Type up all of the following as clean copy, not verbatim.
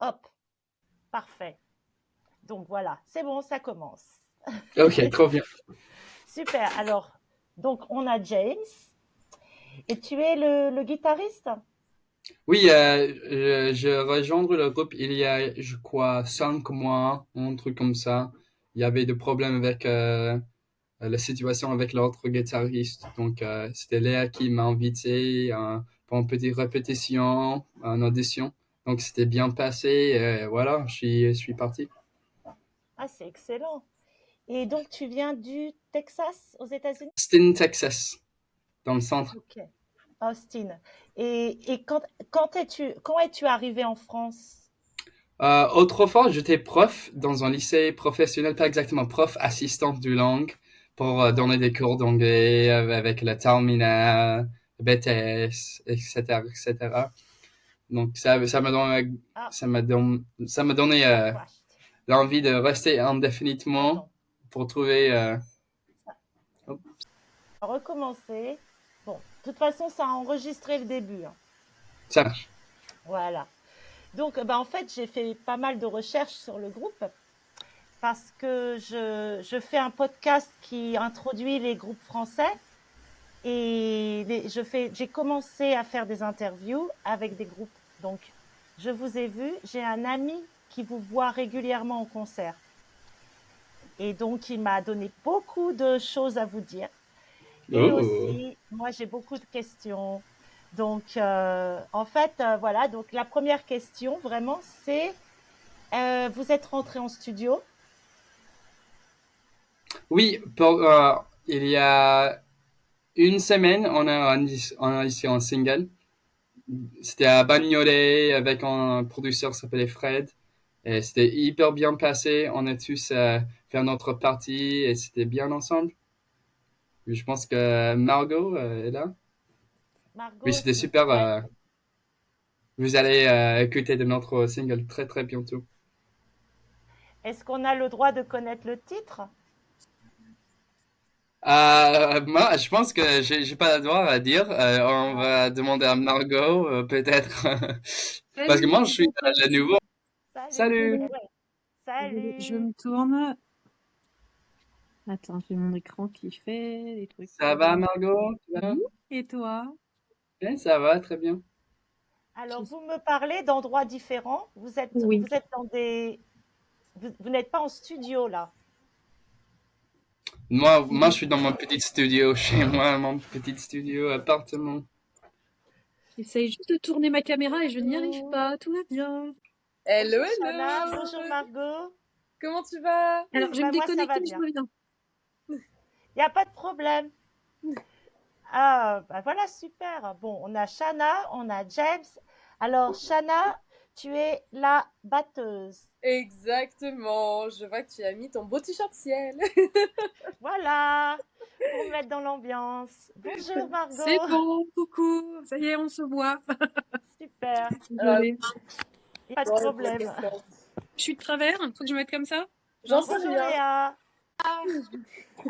Hop, parfait. Donc voilà, c'est bon, ça commence. Ok, trop bien. Super. Alors, donc on a James et tu es le guitariste? Oui, je rejoindre le groupe il y a, je crois, 5 mois, un truc comme ça. Il y avait des problèmes avec la situation avec l'autre guitariste. Donc, c'était Léa qui m'a invité pour une petite répétition, une audition. Donc, c'était bien passé. Et voilà, je suis parti. Ah, c'est excellent. Et donc tu viens du Texas aux États-Unis? Austin, Texas, dans le centre. Ok. Austin. Et quand es-tu arrivé en France? Autrefois, j'étais prof dans un lycée professionnel, pas exactement prof, assistant de langue pour donner des cours d'anglais avec la terminale, BTS, etc., etc. Donc Ah, ça m'a donné ça crashed. l'envie de rester indéfiniment Pardon. pour trouver. Ça Hop, a recommencé. Bon, de toute façon, ça a enregistré le début, hein. ça marche. Voilà. Donc, bah, en fait, j'ai fait pas mal de recherches sur le groupe parce que je fais un podcast qui introduit les groupes français et j'ai commencé à faire des interviews avec des groupes. Donc, je vous ai vu, j'ai un ami qui vous voit régulièrement en concert. Et donc, il m'a donné beaucoup de choses à vous dire. Et Oh. aussi, moi, j'ai beaucoup de questions. Donc, en fait, voilà. Donc, la première question, vraiment, c'est, vous êtes rentré en studio? Oui, il y a une semaine, on a ici un single. C'était à Bagnolet avec un producteur qui s'appelait Fred. Et c'était hyper bien passé. On a tous fait notre partie et c'était bien ensemble. Je pense que Margot est là. Margot Oui, c'était aussi. super. Ouais. Vous allez écouter de notre single très très bientôt. Est-ce qu'on a le droit de connaître le titre? Moi, je pense que j'ai pas le droit à dire. On Ah, va demander à Margot peut-être. Parce que Salut, moi, je suis le nouveau. salut. Salut. Eh ouais. je Salut. me tourne. Attends, j'ai mon écran qui fait des trucs. Ça va, Margot? Tu vas bien? Oui. Et toi? Ça va, très bien. Alors, Je- vous me parlez d'endroits différents. Oui. Vous êtes dans vous n'êtes pas en studio là. Moi, je suis dans mon petit studio chez moi, mon petit studio appartement. J'essaye juste de tourner ma caméra et je n'y arrive Bonjour. pas. Tout va bien. Hello, Bonjour Shana. hello! Bonjour Margot. Comment tu vas? Alors, je vais me Bah, moi, ça déconnecter, va mais je bien. reviens. Il n'y a pas de problème. Ah, bah voilà, super. Bon, on a Shana, on a James. Alors, Shana, tu es la batteuse. Exactement, je vois que tu as mis ton beau t-shirt ciel. Voilà, pour me mettre dans l'ambiance. Bonjour C'est Margot. bon, coucou. Ça y est, on se voit. Super, Alors, Désolée. pas de bon, problème. Je suis de travers? Faut que je me mette comme ça? j'en Non? sais Bonjour rien. Léa.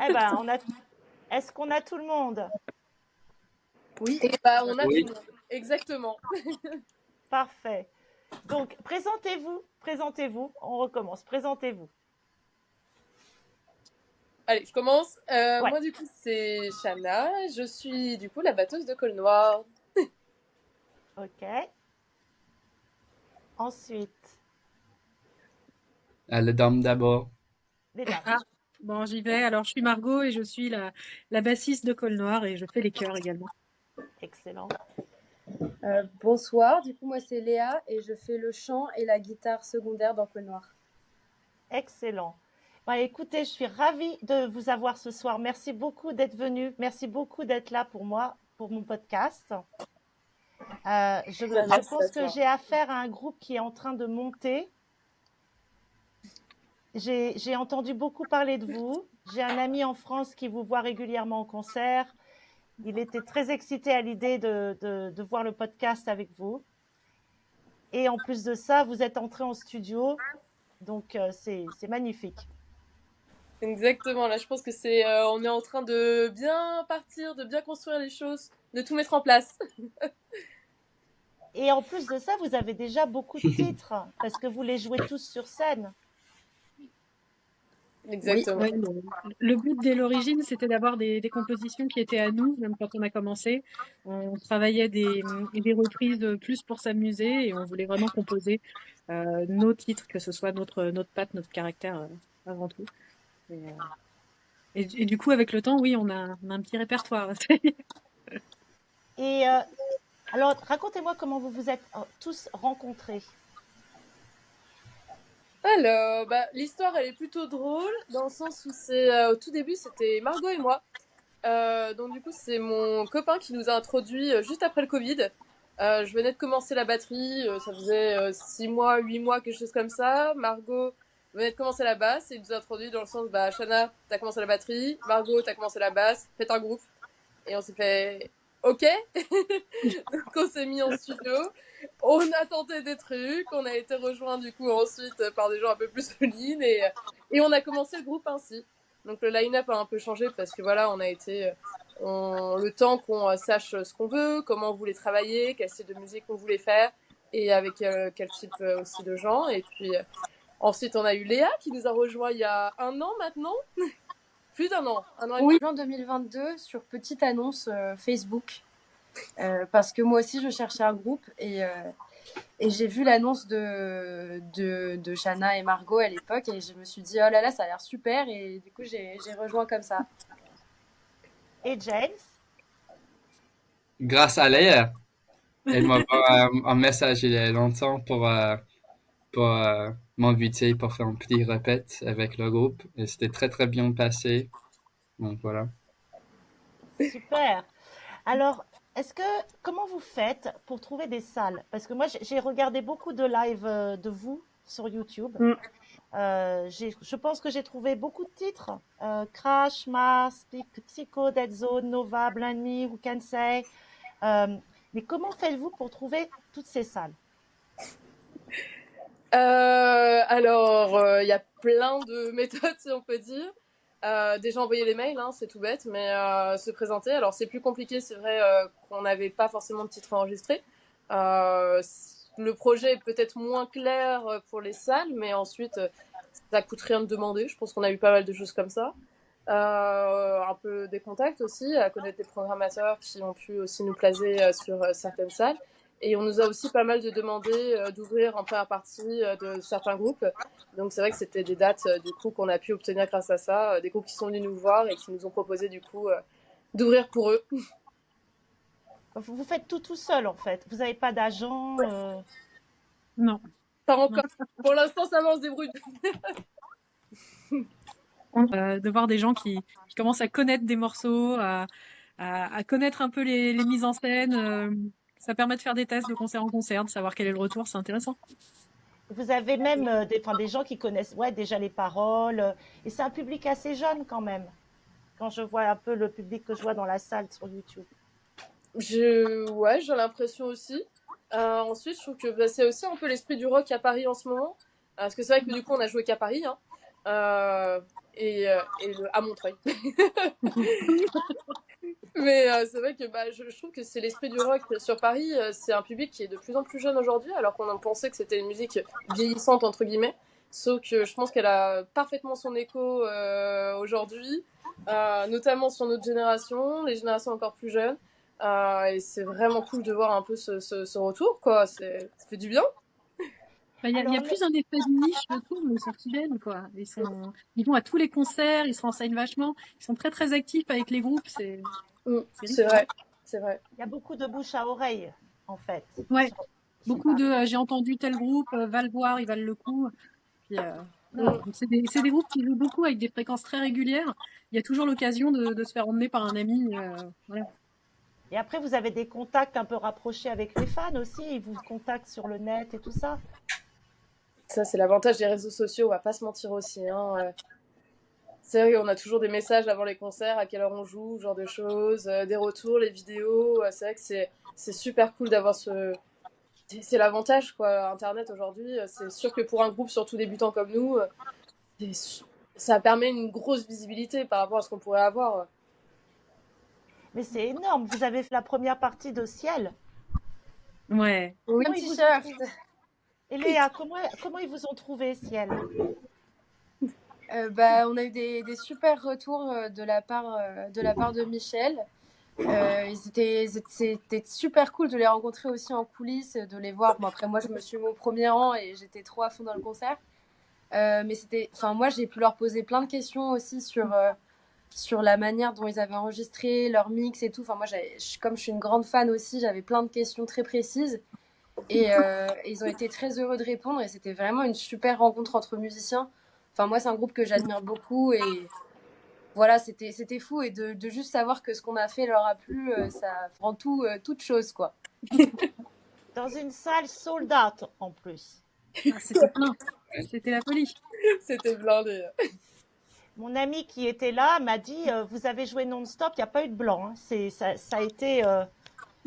Eh ben, est-ce qu'on a tout le monde? Oui. Et bah, on a tout Oui. le monde. Exactement. Parfait. Donc, présentez-vous. On recommence. Présentez-vous. Allez, je commence. Ouais, Moi, du coup, c'est Shana. Je suis, du coup, la batteuse de Col Noir. ok. Ensuite, La dame d'abord. les dames. Ah, bon, j'y vais. Alors, je suis Margot et je suis la bassiste de Col Noir et je fais les chœurs également. Excellent. Bonsoir, du coup moi c'est Léa et je fais le chant et la guitare secondaire dans Col Noir. Excellent. Bah, écoutez, je suis ravie de vous avoir ce soir. Merci beaucoup d'être venu. Merci beaucoup d'être là pour moi, pour mon podcast. Je Merci à pense que toi. j'ai affaire à un groupe qui est en train de monter. J'ai entendu beaucoup parler de vous. J'ai un ami en France qui vous voit régulièrement en concert. Il était très excité à l'idée de voir le podcast avec vous. Et en plus de ça, vous êtes entré en studio. Donc, c'est magnifique. Exactement. Là, je pense que on est en train de bien partir, de bien construire les choses, de tout mettre en place. Et en plus de ça, vous avez déjà beaucoup de titres parce que vous les jouez tous sur scène. Exactement. Ouais, le but dès l'origine, c'était d'avoir des compositions qui étaient à nous, même quand on a commencé. On travaillait des reprises plus pour s'amuser et on voulait vraiment composer nos titres, que ce soit notre patte, notre caractère avant tout. Et du coup, avec le temps, oui, on a un petit répertoire. Et alors, racontez-moi comment vous vous êtes tous rencontrés. Alors, l'histoire, elle est plutôt drôle, dans le sens où au tout début, c'était Margot et moi. Donc du coup, c'est mon copain qui nous a introduits juste après le Covid. Je venais de commencer la batterie, ça faisait 6 mois, 8 mois, quelque chose comme ça. Margot venait de commencer la basse et il nous a introduits dans le sens, Shana, t'as commencé la batterie, Margot, t'as commencé la basse, faites un groupe. Et on s'est fait, ok. Donc on s'est mis en studio, on a tenté des trucs, on a été rejoints du coup ensuite par des gens un peu plus solides et on a commencé le groupe ainsi. Donc le line-up a un peu changé parce que voilà, on a été le temps qu'on sache ce qu'on veut, comment on voulait travailler, quel style de musique on voulait faire et avec quel type aussi de gens. Et puis ensuite on a eu Léa qui nous a rejoint il y a 1 an maintenant. Plus d'1 an, 1 an et Oui, en 2022 sur petite annonce Facebook. Parce que moi aussi je cherchais un groupe et j'ai vu l'annonce de Shana et Margot à l'époque et je me suis dit oh là là ça a l'air super et du coup j'ai rejoint comme ça. Et James? Grâce à Léa, elle m'a envoyé un message il y a longtemps pour m'inviter pour faire un petit répète avec le groupe. Et c'était très très bien passé. Donc voilà. Super. Alors, comment vous faites pour trouver des salles? Parce que moi, j'ai regardé beaucoup de lives de vous sur YouTube. Mm. Je pense que j'ai trouvé beaucoup de titres. Crash, Mars, Psycho, Dead Zone, Nova, Blind Me, Who Can Say. Mais comment faites-vous pour trouver toutes ces salles? Alors, il y a plein de méthodes, si on peut dire. Déjà envoyer des mails, hein, c'est tout bête, mais se présenter. Alors, c'est plus compliqué, c'est vrai qu'on n'avait pas forcément de titre enregistré. Le projet est peut-être moins clair pour les salles, mais ensuite, ça coûte rien de demander. Je pense qu'on a eu pas mal de choses comme ça. Un peu des contacts aussi, à connaître des programmateurs qui ont pu aussi nous placer sur certaines salles. Et on nous a aussi pas mal de demandé d'ouvrir en première partie de certains groupes. Donc c'est vrai que c'était des dates du coup qu'on a pu obtenir grâce à ça, des groupes qui sont venus nous voir et qui nous ont proposé du coup d'ouvrir pour eux. Vous faites tout seul en fait. Vous n'avez pas d'agent. Non. Pas encore. Pour l'instant, ça va, on se débrouille. De voir des gens qui commencent à connaître des morceaux, à connaître un peu les mises en scène. Ça permet de faire des tests de concert en concert, de savoir quel est le retour, c'est intéressant. Vous avez même des gens qui connaissent déjà les paroles. Et c'est un public assez jeune quand même. Quand je vois un peu le public que je vois dans la salle sur YouTube. Ouais, j'ai l'impression aussi. Ensuite, je trouve que c'est aussi un peu l'esprit du rock à Paris en ce moment. Parce que c'est vrai que du coup, on a joué qu'à Paris. Hein. Et à Montreuil. Mais c'est vrai que je trouve que c'est l'esprit du rock sur Paris. C'est un public qui est de plus en plus jeune aujourd'hui, alors qu'on pensait que c'était une musique vieillissante, entre guillemets. Sauf que je pense qu'elle a parfaitement son écho aujourd'hui, notamment sur notre génération, les générations encore plus jeunes. Et c'est vraiment cool de voir un peu ce retour, quoi. Ça fait du bien. Il y a plus un effet de niche, je trouve, les sorties quoi. Ils vont à tous les concerts, ils se renseignent vachement, ils sont très très actifs avec les groupes, c'est vrai, c'est vrai. Il y a beaucoup de bouche à oreille, en fait. Ouais, beaucoup de j'ai entendu tel groupe, va le voir, ils valent le coup. Puis, c'est des groupes qui jouent beaucoup avec des fréquences très régulières. Il y a toujours l'occasion de se faire emmener par un ami. Voilà. Et après, vous avez des contacts un peu rapprochés avec les fans aussi. Ils vous contactent sur le net et tout ça. Ça, c'est l'avantage des réseaux sociaux, on va pas se mentir aussi. Hein. C'est vrai qu'on a toujours des messages avant les concerts, à quelle heure on joue, ce genre de choses, des retours, les vidéos. C'est vrai que c'est super cool d'avoir ce... C'est l'avantage, quoi. Internet aujourd'hui, c'est sûr que pour un groupe, surtout débutant comme nous, ça permet une grosse visibilité par rapport à ce qu'on pourrait avoir. Mais c'est énorme. Vous avez fait la première partie de Ciel. Ouais. Oui, Comment ils vous ont t-shirt. trouvé? Et Léa, comment ils vous ont trouvé, Ciel? On a eu des super retours de la part de Michel. C'était super cool de les rencontrer aussi en coulisses, de les voir. Bon, après, moi, je me suis mis au premier rang et j'étais trop à fond dans le concert. Moi, j'ai pu leur poser plein de questions aussi sur la manière dont ils avaient enregistré leur mix et tout. Enfin, moi, comme je suis une grande fan aussi, j'avais plein de questions très précises. Et ils ont été très heureux de répondre et c'était vraiment une super rencontre entre musiciens. Enfin, moi, c'est un groupe que j'admire beaucoup et voilà, c'était fou. Et de juste savoir que ce qu'on a fait leur a plu, ça rend toute chose, quoi. Dans une salle sold out en plus. Ah, c'était plein. C'était la folie. C'était blindé. Mon ami qui était là m'a dit vous avez joué non-stop, il n'y a pas eu de blanc. Hein. Ça a été.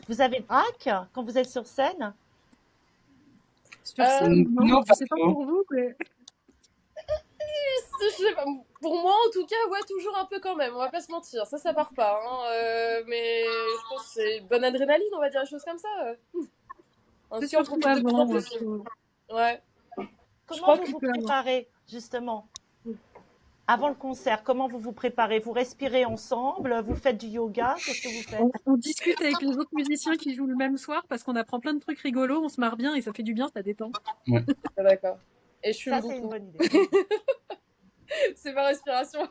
Vous avez le trac quand vous êtes sur scène? Sur scène, non. Non, Je pas sais pas trop. pour vous, mais Je sais pas, pour moi, en tout cas, ouais, toujours un peu quand même. On va pas se mentir. Ça part pas. Hein. Mais je pense que c'est bonne adrénaline, on va dire des choses comme ça. c'est Ainsi, on surtout profite de plus en avant, moi, plus. je trouve. Ouais. Je Comment crois vous que Un vous peu avant. préparez justement avant le concert? Comment vous vous préparez? Vous respirez ensemble? Vous faites du yoga? Qu'est-ce que vous faites? On discute avec les autres musiciens qui jouent le même soir parce qu'on apprend plein de trucs rigolos, on se marre bien et ça fait du bien, ça détend. Ouais. ah, d'accord. Et je fume Ça, c'est une beaucoup. bonne idée. C'est ma respiration.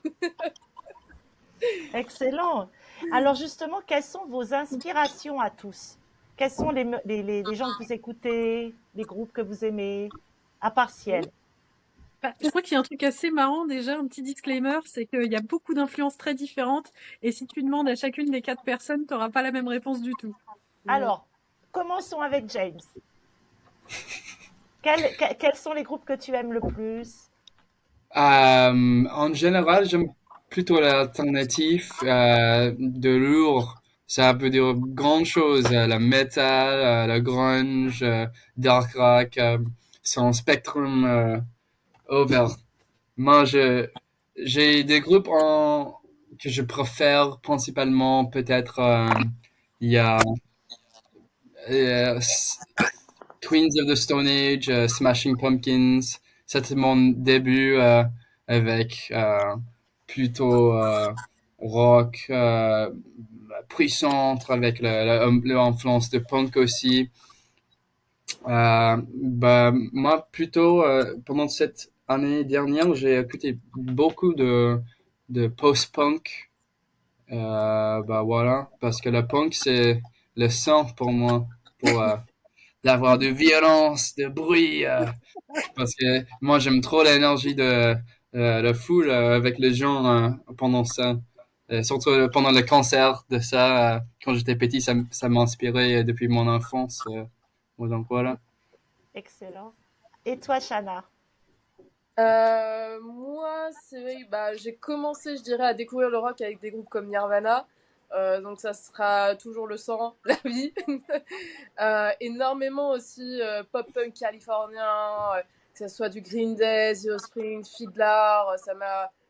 Excellent. Alors justement, quelles sont vos inspirations à tous? Quels sont les gens que vous écoutez, les groupes que vous aimez, à part Ciel? Bah, je crois qu'il y a un truc assez marrant déjà, un petit disclaimer, c'est qu'il y a beaucoup d'influences très différentes et si tu demandes à chacune des 4 personnes, tu n'auras pas la même réponse du tout. Alors, commençons avec James. Quels sont les groupes que tu aimes le plus? En général, j'aime plutôt l'alternatif de lourd. Ça peut dire grandes choses, la metal, la grunge, dark rock, c'est un spectrum ouvert. Moi, j'ai des groupes que je préfère principalement. Peut-être il y a euh, Queens of the Stone Age, Smashing Pumpkins. C'était mon début avec plutôt rock puissante avec l'influence de punk aussi. Moi, plutôt, pendant cette année dernière, j'ai écouté beaucoup de post-punk. Voilà, parce que le punk, c'est le sang pour moi, pour d'avoir de violence, de bruit, parce que moi, j'aime trop l'énergie de la foule avec les gens pendant ça. Surtout pendant le concert de ça, quand j'étais petit, ça m'inspirait depuis mon enfance. Donc voilà. Excellent. Et toi, Shana? Moi, c'est vrai, bah, j'ai commencé, je dirais, à découvrir le rock avec des groupes comme Nirvana. Donc ça sera toujours le sang, la vie. Énormément aussi pop-punk californien, que ce soit du Green Day, The Offspring, Fiddler.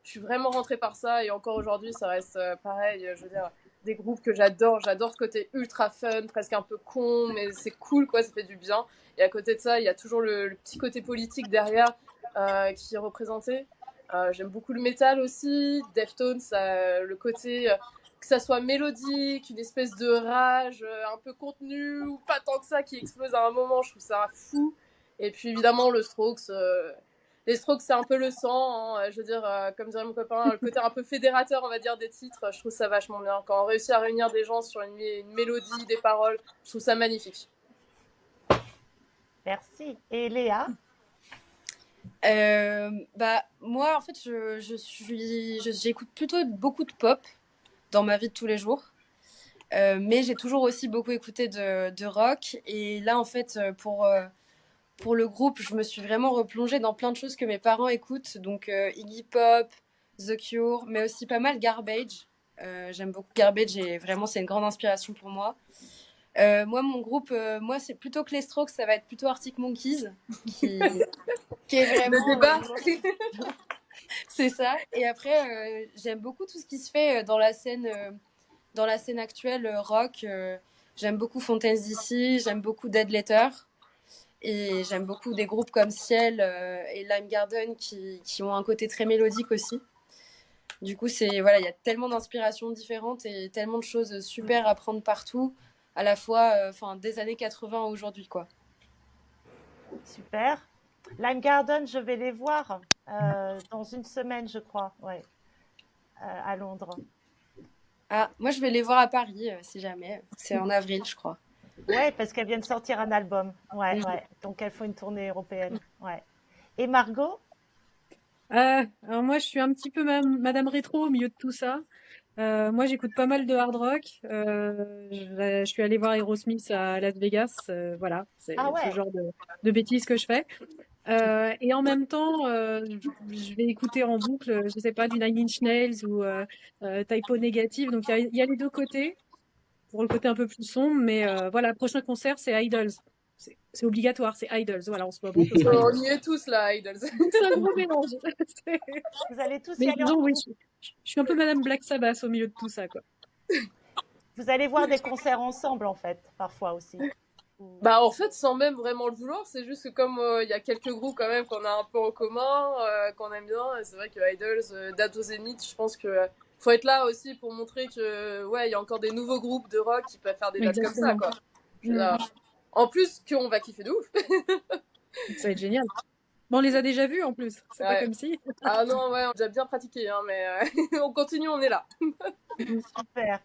Je suis vraiment rentrée par ça et encore aujourd'hui, ça reste pareil. Je veux dire, des groupes que j'adore. J'adore ce côté ultra fun, presque un peu con, mais c'est cool, quoi. Ça fait du bien. Et à côté de ça, il y a toujours le petit côté politique derrière qui est représenté. J'aime beaucoup le métal aussi, Deftones, le côté que ça soit mélodique, une espèce de rage un peu contenue ou pas tant que ça qui explose à un moment, je trouve ça fou. Et puis évidemment le Strokes, les Strokes c'est un peu le sang, hein, je veux dire comme dirait mon copain, le côté un peu fédérateur on va dire des titres, je trouve ça vachement bien. Quand on réussit à réunir des gens sur une mélodie, des paroles, je trouve ça magnifique. Merci. Et Léa? Moi, en fait, j'écoute plutôt beaucoup de pop dans ma vie de tous les jours. Mais j'ai toujours aussi beaucoup écouté de rock. Et là, en fait, pour le groupe, je me suis vraiment replongée dans plein de choses que mes parents écoutent. Donc, Iggy Pop, The Cure, mais aussi pas mal Garbage. J'aime beaucoup Garbage et vraiment, c'est une grande inspiration pour moi. Moi, mon groupe, c'est plutôt que les Strokes, ça va être plutôt Arctic Monkeys, qui est vraiment... Le débat c'est ça. Et après, j'aime beaucoup tout ce qui se fait dans la scène actuelle rock. J'aime beaucoup Fontaines d'ici, j'aime beaucoup Dead Letter. Et j'aime beaucoup des groupes comme Ciel et Lime Garden qui ont un côté très mélodique aussi. Du coup, voilà, il y a tellement d'inspirations différentes et tellement de choses super à prendre partout, à la fois des années 80 à aujourd'hui, quoi. Super. Lime Garden, je vais les voir dans une semaine, je crois, ouais, à Londres. Ah, moi, je vais les voir à Paris, si jamais. C'est en avril, je crois. Ouais, parce qu'elles viennent sortir un album. Ouais, ouais. Donc elles font une tournée européenne. Ouais. Et Margot? Alors moi, je suis un petit peu Madame Rétro au milieu de tout ça. Moi, j'écoute pas mal de hard rock. Je suis allée voir Aerosmith à Las Vegas. Voilà, c'est Ah ce ouais. genre de bêtises que je fais. Et en même temps, je vais écouter en boucle, je sais pas, du Nine Inch Nails ou Type O Négative. Donc il y a les deux côtés, pour le côté un peu plus sombre. Mais voilà, le prochain concert, c'est Idols. C'est obligatoire, c'est Idols. Voilà, en ce moment, ce sera On Idols. y est tous là, Idols. C'est un gros mélange. C'est- Vous allez tous y Mais aller en disons, oui, groupe. je suis un peu Madame Black Sabbath au milieu de tout ça, quoi. Vous allez voir des concerts ensemble, en fait, parfois aussi. Bah en fait, sans même vraiment le vouloir, c'est juste que comme il y a quelques groupes quand même qu'on a un peu en commun, qu'on aime bien, et c'est vrai que Idols, date au Zénith, je pense que faut être là aussi pour montrer que ouais, il y a encore des nouveaux groupes de rock qui peuvent faire des dates comme ça, Exactement. quoi. Je veux dire, en plus qu'on va kiffer de ouf. Ça va être génial. Bon, on les a déjà vus en plus. C'est pas Ouais. comme si. Ah non, ouais, on a déjà bien pratiqué, hein, mais on continue, on est là. Super.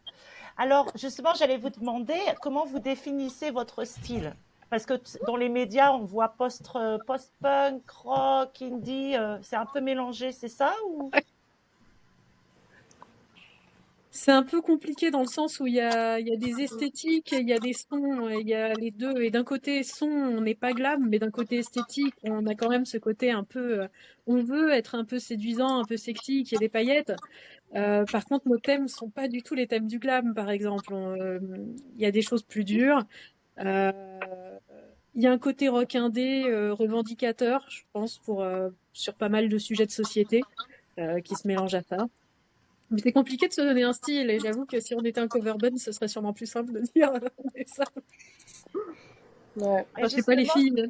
Alors, justement, j'allais vous demander comment vous définissez votre style. Parce que dans les médias, on voit post-punk, rock, indie, c'est un peu mélangé, c'est ça ou... C'est un peu compliqué dans le sens où il y a des esthétiques, il y a des sons, il y a les deux. Et d'un côté son, on n'est pas glam, mais d'un côté esthétique, on a quand même ce côté un peu, on veut être un peu séduisant, un peu sexy, qu'il y ait des paillettes. Par contre, nos thèmes sont pas du tout les thèmes du glam, par exemple. Il y a des choses plus dures. Euh, il y a un côté rock indé, revendicateur, je pense, sur pas mal de sujets de société, qui se mélangent à ça. Mais c'est compliqué de se donner un style, et j'avoue que si on était un cover band, ce serait sûrement plus simple de dire on est ça. Ouais. Enfin, je sais pas les filles.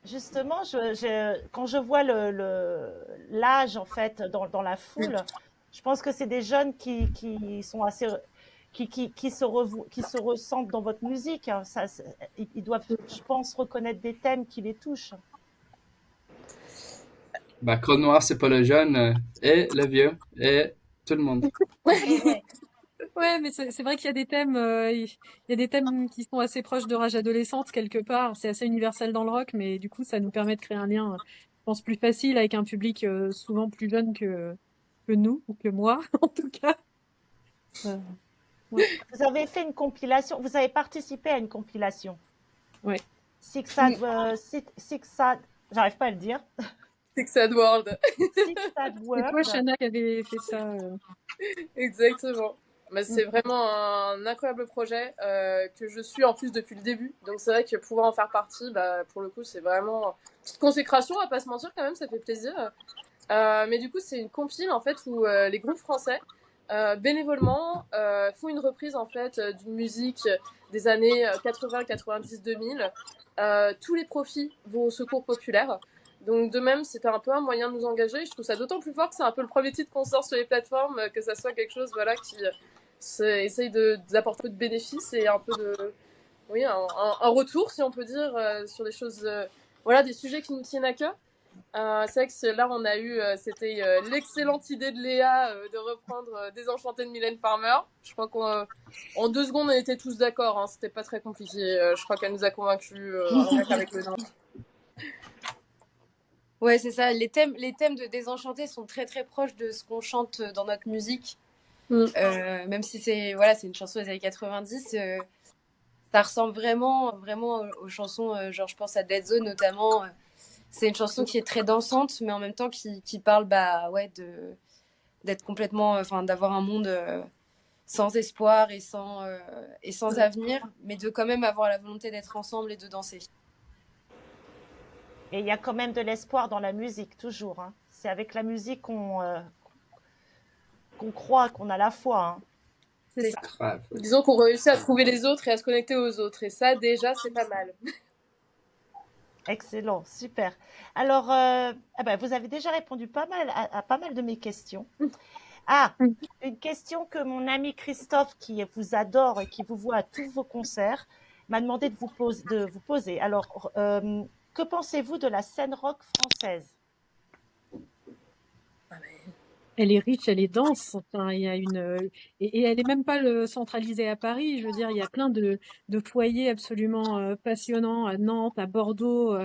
Justement, quand je vois l'âge, en fait, dans la foule, je pense que c'est des jeunes qui sont assez, qui se ressentent dans votre musique, hein. Ils doivent, je pense, reconnaître des thèmes qui les touchent. Bah, Code Noir, c'est pas le jeune, et le vieux, et tout le monde. Et ouais. Ouais, mais c'est vrai qu'il y a des thèmes, il y a des thèmes qui sont assez proches de rage adolescente quelque part. C'est assez universel dans le rock, mais du coup, ça nous permet de créer un lien, je pense, plus facile avec un public souvent plus jeune que nous, ou que moi, en tout cas. Ouais. Vous avez fait une compilation, vous avez participé à une compilation. Ouais. Six Sad, j'arrive pas à le dire. C'est que Sad World. Six Sad C'est World. toi, Shana, qui avait fait ça. Exactement. Bah, c'est vraiment un incroyable projet que je suis en plus depuis le début. Donc c'est vrai que pouvoir en faire partie, bah, pour le coup, c'est vraiment une petite consécration, on va pas se mentir quand même, ça fait plaisir. Mais du coup, c'est une compile en fait où les groupes français bénévolement font une reprise en fait d'une musique des années 80, 90, 2000. Tous les profits vont au secours populaire. Donc de même, c'était un peu un moyen de nous engager. Je trouve ça d'autant plus fort que c'est un peu le premier titre qu'on sort sur les plateformes, que ça soit quelque chose voilà qui essaye d'apporter un peu de bénéfices et un peu de oui un retour si on peut dire sur des choses voilà des sujets qui nous tiennent à cœur. C'est vrai que là on a eu c'était l'excellente idée de Léa de reprendre Désenchanté de Mylène Farmer. Je crois qu'en 2 secondes on était tous d'accord, hein, c'était pas très compliqué. Je crois qu'elle nous a convaincus avec le nom. Ouais, c'est ça. Les thèmes de Désenchanté sont très très proches de ce qu'on chante dans notre musique. Même si c'est une chanson des années 90, ça ressemble vraiment aux chansons, genre je pense à Dead Zone notamment. C'est une chanson qui est très dansante, mais en même temps qui parle d'être complètement, d'avoir un monde sans espoir et sans avenir, mais de quand même avoir la volonté d'être ensemble et de danser. Et il y a quand même de l'espoir dans la musique, toujours, hein. C'est avec la musique qu'on croit, qu'on a la foi, hein. C'est ça. Grave. Oui. Disons qu'on réussit à trouver les autres et à se connecter aux autres. Et ça, déjà, c'est pas mal. Excellent, super. Alors, vous avez déjà répondu pas mal à pas mal de mes questions. Ah, Mm. une question que mon ami Christophe, qui vous adore et qui vous voit à tous vos concerts, m'a demandé de vous poser. Alors, que pensez-vous de la scène rock française? Elle est riche, elle est dense. Enfin, il y a et elle est même pas centralisée à Paris. Je veux dire, il y a plein de foyers absolument passionnants à Nantes, à Bordeaux.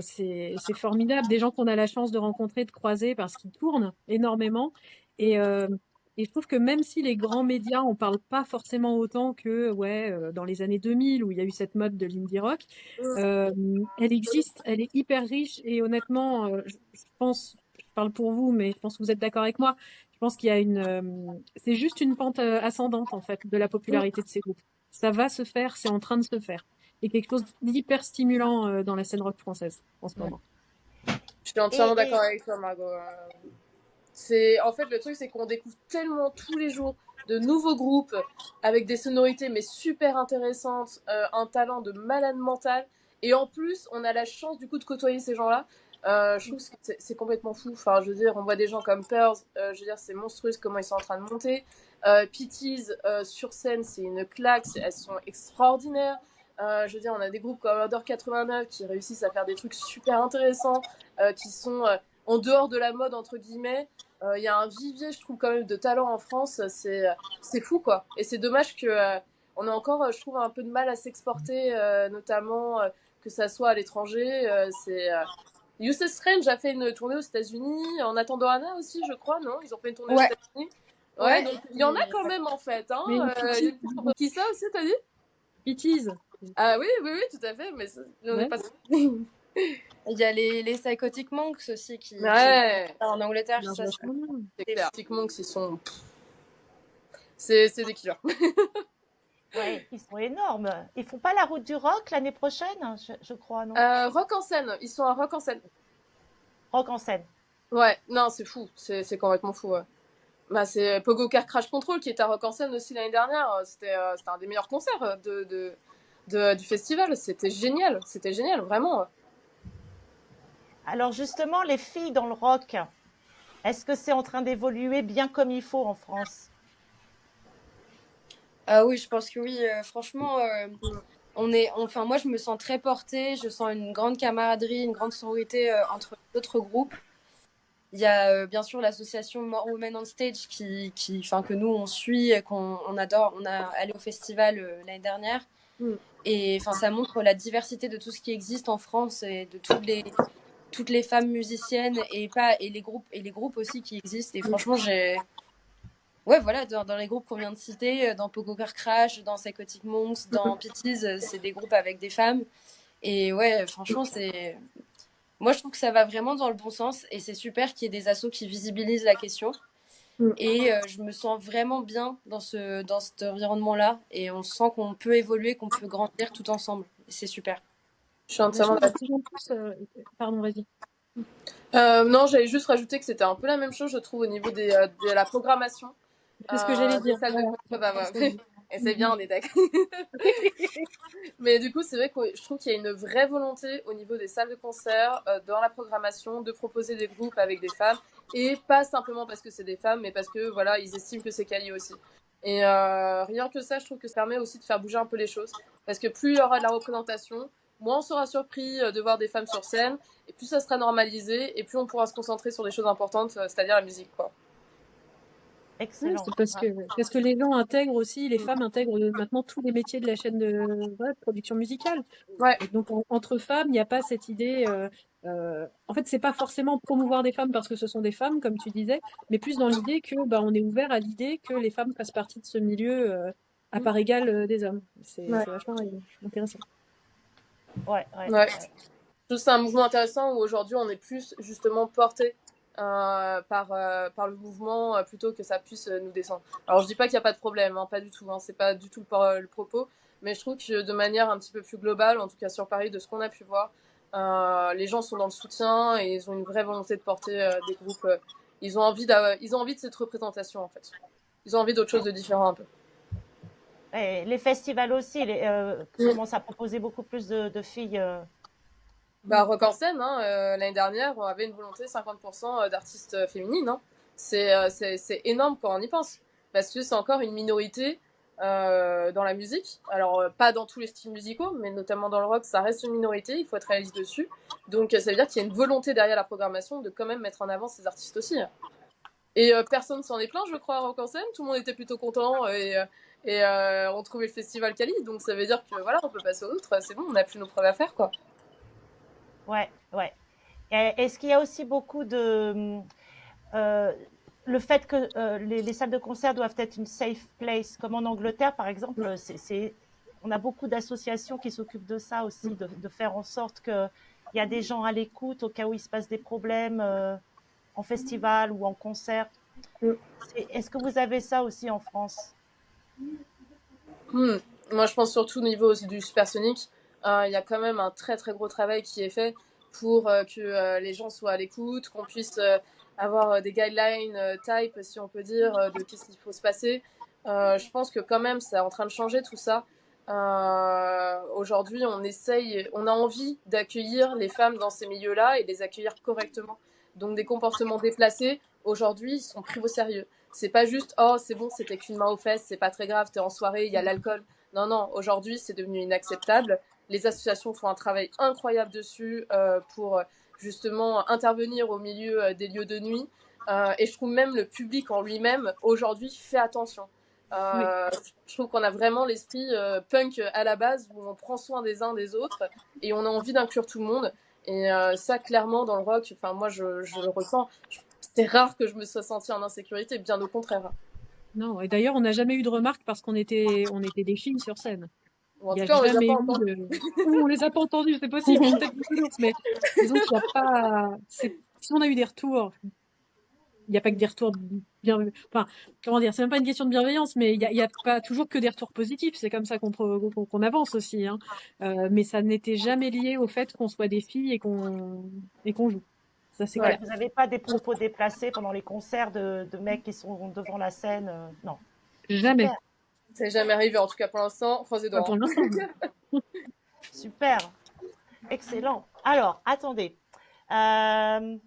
C'est formidable. Des gens qu'on a la chance de rencontrer, de croiser parce qu'ils tournent énormément. Et, euh, et je trouve que même si les grands médias en parlent pas forcément autant que dans les années 2000 où il y a eu cette mode de l'indie rock, euh, elle existe, elle est hyper riche et honnêtement, je pense, je parle pour vous, mais je pense que vous êtes d'accord avec moi. Je pense qu'il y a c'est juste une pente ascendante en fait de la popularité de ces groupes. Ça va se faire, c'est en train de se faire. Et quelque chose d'hyper stimulant dans la scène rock française en ce Ouais. moment. Je suis entièrement Et, d'accord et avec toi, Margot. En fait, le truc, c'est qu'on découvre tellement tous les jours de nouveaux groupes avec des sonorités mais super intéressantes, un talent de malade mental. Et en plus, on a la chance du coup de côtoyer ces gens-là. Je trouve que c'est complètement fou. Enfin, je veux dire, on voit des gens comme Pearls. Je veux dire, c'est monstrueux comment ils sont en train de monter. Pitties sur scène, c'est une claque. Elles sont extraordinaires. Je veux dire, on a des groupes comme Order 89 qui réussissent à faire des trucs super intéressants, qui sont en dehors de la mode entre guillemets. Il y a un vivier, je trouve, quand même, de talent en France. C'est fou, quoi. Et c'est dommage que on a encore, je trouve, un peu de mal à s'exporter, notamment que ça soit à l'étranger. Useless Strange a fait une tournée aux États-Unis. En attendant Anna aussi, je crois, non? Ils ont fait une tournée aux Ouais, États-Unis. Ouais, ouais. donc Et il y en a puis, quand même, en fait. Hein. Mais Qui ça aussi, t'as dit? Pitties. Ah oui, oui, oui, tout à fait. Mais on n'est Ouais. pas. il y a les Psychotic Monks aussi Ouais, en Angleterre. Marche Ça, vachement bien. c'est clair. Tic Monks, ils sont. C'est des killers. ouais, ils sont énormes. Ils font pas la route du rock l'année prochaine, je crois, non? Rock en scène, ils sont à Rock en scène. Rock en scène. Ouais, non, c'est fou, c'est complètement fou. Ouais. Bah, c'est Pogo Car Crash Control qui était à Rock en scène aussi l'année dernière. C'était un des meilleurs concerts du festival. C'était génial, vraiment. Alors justement, les filles dans le rock, est-ce que c'est en train d'évoluer bien comme il faut en France? Ah oui, je pense que oui. Franchement, enfin, moi, je me sens très portée. Je sens une grande camaraderie, une grande sororité entre d'autres groupes. Il y a bien sûr l'association More Women on Stage enfin, que nous on suit, qu'on adore. On a allé au festival l'année dernière. Mm. Et enfin, ça montre la diversité de tout ce qui existe en France et de toutes les femmes musiciennes et les groupes aussi qui existent. Et franchement, ouais, voilà, dans les groupes qu'on vient de citer, dans Pogo Car Crash, dans Psychotic Monks, dans Pitties, c'est des groupes avec des femmes. Et ouais, franchement, moi, je trouve que ça va vraiment dans le bon sens et c'est super qu'il y ait des assos qui visibilisent la question. Mm. Et je me sens vraiment bien dans cet environnement-là et on sent qu'on peut évoluer, qu'on peut grandir tout ensemble. Et c'est super. Je suis entièrement De d'accord. plus en plus, pardon, vas-y. Non, j'allais juste rajouter que c'était un peu la même chose, je trouve, au niveau de la programmation. C'est ce que j'allais Des dire. salles de Voilà. concert. Bah, voilà. Et c'est bien, on est d'accord. Mais du coup, c'est vrai que je trouve qu'il y a une vraie volonté au niveau des salles de concert, dans la programmation, de proposer des groupes avec des femmes. Et pas simplement parce que c'est des femmes, mais parce que voilà, ils estiment que c'est quali aussi. Et rien que ça, je trouve que ça permet aussi de faire bouger un peu les choses. Parce que plus il y aura de la représentation, moins on sera surpris de voir des femmes sur scène, et plus ça sera normalisé, et plus on pourra se concentrer sur des choses importantes, c'est-à-dire la musique, quoi. Ouais, Excellent. c'est parce que les gens intègrent aussi, les femmes intègrent maintenant tous les métiers de la chaîne de production musicale. Ouais. Et donc entre femmes, il n'y a pas cette idée. En fait, c'est pas forcément promouvoir des femmes parce que ce sont des femmes, comme tu disais, mais plus dans l'idée que on est ouvert à l'idée que les femmes fassent partie de ce milieu à part égale des hommes. Ouais. C'est vachement intéressant. Ouais. Je trouve que c'est un mouvement intéressant où aujourd'hui on est plus justement porté par le mouvement plutôt que ça puisse nous descendre. Alors je dis pas qu'il n'y a pas de problème, hein, pas du tout, hein, c'est pas du tout le propos, mais je trouve que de manière un petit peu plus globale, en tout cas sur Paris, de ce qu'on a pu voir, les gens sont dans le soutien et ils ont une vraie volonté de porter des groupes. Ils ont envie de cette représentation en fait. ils ont envie d'autre chose de différent un peu. Et les festivals aussi commencent à proposer beaucoup plus de filles. Bah, Rock en scène, hein, l'année dernière, on avait une volonté 50% d'artistes féminines. Hein. C'est énorme quand on y pense. Parce que c'est encore une minorité dans la musique. Alors, pas dans tous les styles musicaux, mais notamment dans le rock, ça reste une minorité, il faut être réaliste dessus. Donc, ça veut dire qu'il y a une volonté derrière la programmation de quand même mettre en avant ces artistes aussi. Hein. Et personne s'en est plaint, je crois, à Rock en scène. Tout le monde était plutôt content et on trouvait le festival quali. Donc, ça veut dire que voilà, on peut passer aux autres. C'est bon, on n'a plus nos preuves à faire, quoi. Ouais. Est-ce qu'il y a aussi beaucoup de le fait que les salles de concert doivent être une safe place, comme en Angleterre par exemple, on a beaucoup d'associations qui s'occupent de ça aussi, de faire en sorte qu'il y a des gens à l'écoute au cas où il se passe des problèmes en festival ou en concert. Est-ce que vous avez ça aussi en France? Moi, je pense surtout au niveau du Supersonic. Il y a quand même un très très gros travail qui est fait pour que les gens soient à l'écoute, qu'on puisse avoir des guidelines type, si on peut dire, de qu'est-ce qu'il faut se passer. Je pense que quand même, c'est en train de changer tout ça. Aujourd'hui, on a envie d'accueillir les femmes dans ces milieux-là et de les accueillir correctement. Donc, des comportements déplacés, aujourd'hui, ils sont pris au sérieux. C'est pas juste, oh, c'est bon, c'était qu'une main aux fesses, c'est pas très grave, t'es en soirée, il y a l'alcool. Non, aujourd'hui, c'est devenu inacceptable. Les associations font un travail incroyable dessus pour justement intervenir au milieu des lieux de nuit. Et je trouve même le public en lui-même, aujourd'hui, fait attention. Je trouve qu'on a vraiment l'esprit punk à la base, où on prend soin des uns des autres et on a envie d'inclure tout le monde. Et ça, clairement, dans le rock, moi, je le ressens. C'est rare que je me sois sentie en insécurité, bien au contraire. Non, et d'ailleurs, on n'a jamais eu de remarques parce qu'on était des filles sur scène. Ou en Il tout n'y a cas, on les a jamais pas eu entendus. On les a pas entendus, c'est possible, peut-être mais disons qu'il n'y a pas. Si on a eu des retours, il n'y a pas que des retours bienveillants. Enfin, comment dire, c'est même pas une question de bienveillance, mais il y a pas toujours que des retours positifs. C'est comme ça qu'on avance aussi. Hein. Mais ça n'était jamais lié au fait qu'on soit des filles et qu'on joue. Ça, c'est clair. Vous n'avez pas des propos déplacés pendant les concerts de mecs qui sont devant la scène? Non. Jamais. Super. Ça n'est jamais arrivé, en tout cas pour l'instant. Croisez doigts. Pas pour l'instant. Super. Excellent. Alors, attendez. Je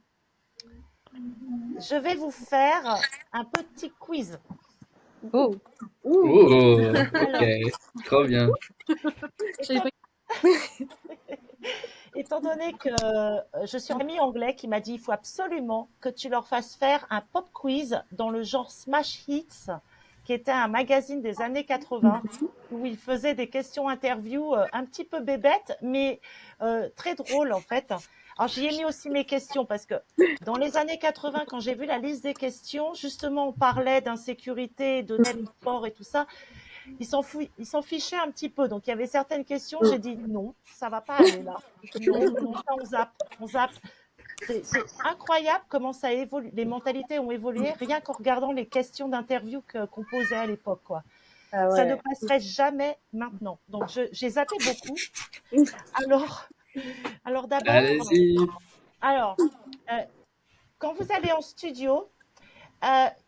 vais vous faire un petit quiz. Oh. Ok, trop bien. Je savais pas. Étant donné que je suis un ami anglais qui m'a dit il faut absolument que tu leur fasses faire un pop quiz dans le genre Smash Hits, qui était un magazine des années 80 où il faisait des questions-interviews un petit peu bébêtes, mais très drôles en fait. Alors j'y ai mis aussi mes questions parce que dans les années 80, quand j'ai vu la liste des questions, justement on parlait d'insécurité, de sport et tout ça. Ils s'en fichaient un petit peu. Donc, il y avait certaines questions, j'ai dit non, ça va pas aller là. Non, ça, on zappe. C'est incroyable comment ça évolue. Les mentalités ont évolué rien qu'en regardant les questions d'interview qu'on posait à l'époque, quoi. Ah ouais. Ça ne passerait jamais maintenant. Donc, j'ai zappé beaucoup. Alors d'abord, Allez-y. alors, quand vous allez en studio,